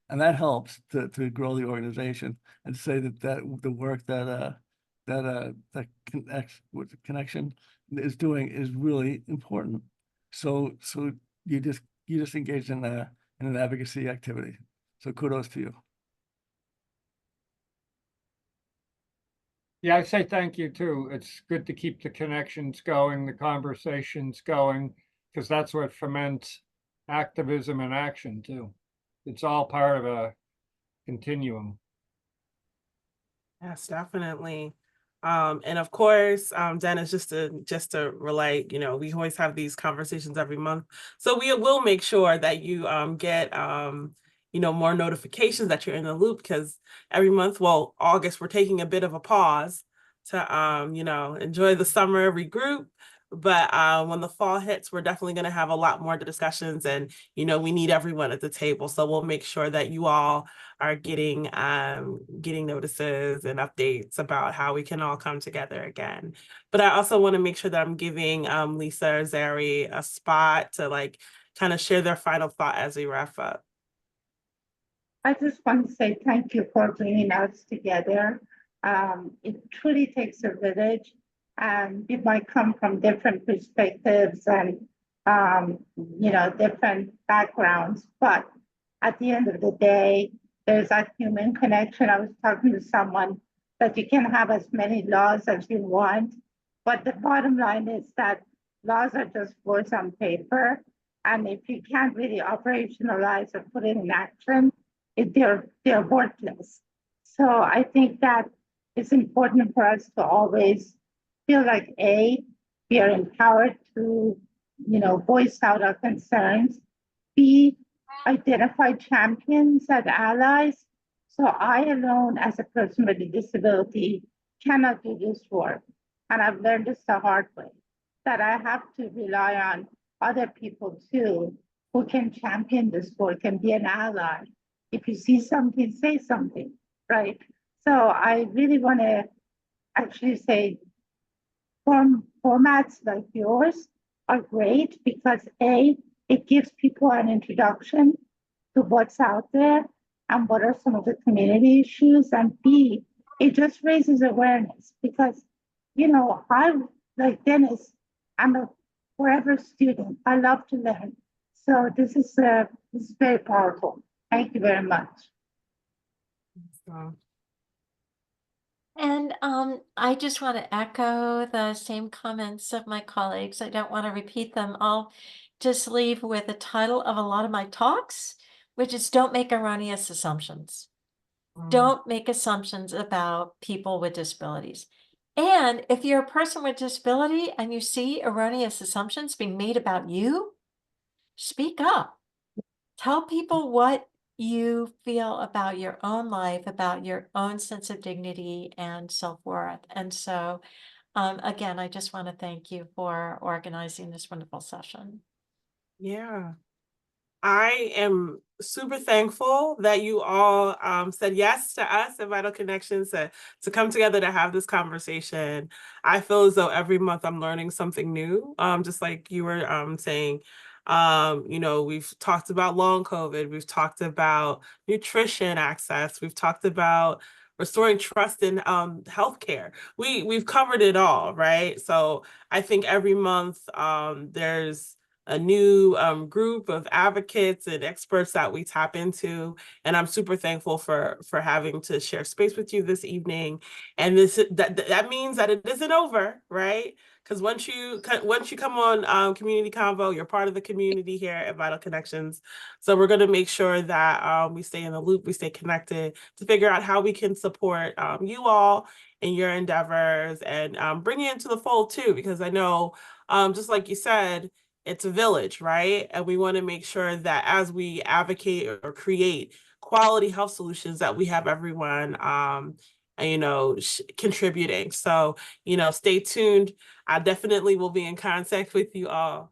And that helps to grow the organization and say that the work that connection is doing is really important. So you just engaged in an advocacy activity. So kudos to you. Yeah, I say thank you too. It's good to keep the connections going, the conversations going, because that's what foments activism and action too. It's all part of a continuum. Yes, definitely. And of course, Dennis, just to relate, we always have these conversations every month. So we will make sure that you get more notifications that you're in the loop, because every month, well, August, we're taking a bit of a pause to enjoy the summer, regroup. But when the fall hits, we're definitely going to have a lot more discussions, and we need everyone at the table. So we'll make sure that you all are getting notices and updates about how we can all come together again. But I also want to make sure that I'm giving Lisa or Zary a spot to kind of share their final thought as we wrap up. I just want to say thank you for bringing us together. It truly takes a village, and we might come from different perspectives and different backgrounds, but at the end of the day, there's that human connection. I was talking to someone that you can have as many laws as you want, but the bottom line is that laws are just words on paper, and if you can't really operationalize or put it in action, they're worthless. So I think that it's important for us to always feel like we are empowered to, voice out our concerns. B, identify champions and allies. So I alone, as a person with a disability, cannot do this work. And I've learned this the hard way, that I have to rely on other people too, who can champion this work and be an ally. If you see something, say something, right? So I really want to actually say formats like yours are great because it gives people an introduction to what's out there and what are some of the community issues, and B, it just raises awareness because, I'm like Dennis, I'm a forever student. I love to learn. So this is very powerful. Thank you very much. And I just want to echo the same comments of my colleagues. I don't want to repeat them. I'll just leave with the title of a lot of my talks, which is Don't Make Erroneous Assumptions. Don't make assumptions about people with disabilities. And if you're a person with disability and you see erroneous assumptions being made about you, speak up. Tell people what you feel about your own life, about your own sense of dignity and self-worth. And so, again, I just want to thank you for organizing this wonderful session. Yeah. I am super thankful that you all said yes to us at Vital Connections to come together to have this conversation. I feel as though every month I'm learning something new, just like you were saying. We've talked about long COVID, we've talked about nutrition access, we've talked about restoring trust in healthcare. We've covered it all, right? So I think every month there's a new group of advocates and experts that we tap into. And I'm super thankful for having to share space with you this evening. And that means that it isn't over, right? Because once you come on Community Convo, you're part of the community here at Vital Connections. So we're going to make sure that we stay in the loop, we stay connected to figure out how we can support you all in your endeavors and bring you into the fold too, because I know, just like you said, it's a village, right? And we want to make sure that as we advocate or create quality health solutions, that we have everyone contributing. So, stay tuned. I definitely will be in contact with you all.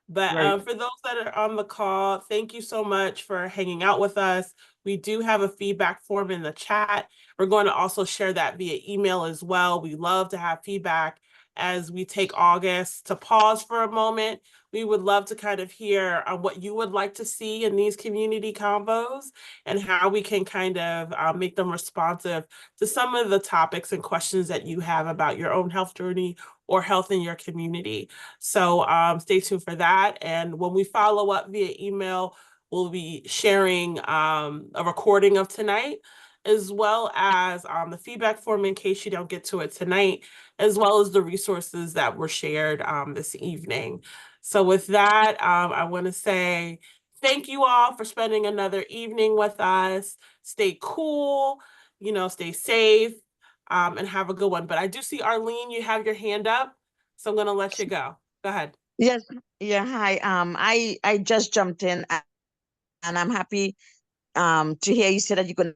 But Right. for those that are on the call, thank you so much for hanging out with us. We do have a feedback form in the chat. We're going to also share that via email as well. We love to have feedback as we take August to pause for a moment. We would love to kind of hear what you would like to see in these community convos and how we can kind of make them responsive to some of the topics and questions that you have about your own health journey or health in your community. So stay tuned for that. And when we follow up via email, we'll be sharing a recording of tonight, as well as the feedback form in case you don't get to it tonight, as well as the resources that were shared this evening. So with that, I want to say thank you all for spending another evening with us. Stay cool, stay safe, and have a good one. But I do see Arlene, you have your hand up, so I'm going to let you go. Go ahead. Yes, yeah, hi. I just jumped in and I'm happy to hear you say that you're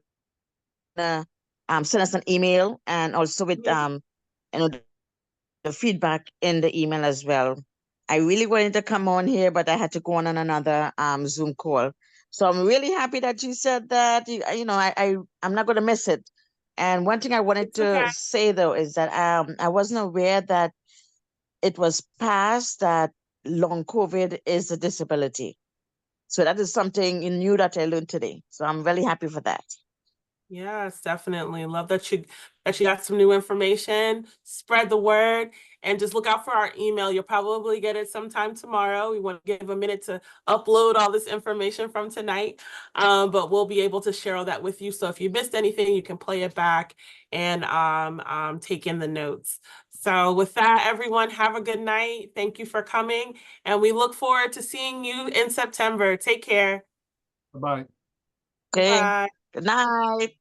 gonna send us an email and also with the feedback in the email as well. I really wanted to come on here, but I had to go on another Zoom call. So I'm really happy that you said that. I'm not gonna miss it. And one thing I wanted to say though is that I wasn't aware that it was passed that long COVID is a disability. So that is something new that I learned today. So I'm really happy for that. Yes, definitely. Love that you got some new information. Spread the word and just look out for our email. You'll probably get it sometime tomorrow. We want to give a minute to upload all this information from tonight, but we'll be able to share all that with you. So if you missed anything, you can play it back and take in the notes. So with that, everyone, have a good night. Thank you for coming, and we look forward to seeing you in September. Take care. Bye-bye. Okay. Bye. Good night.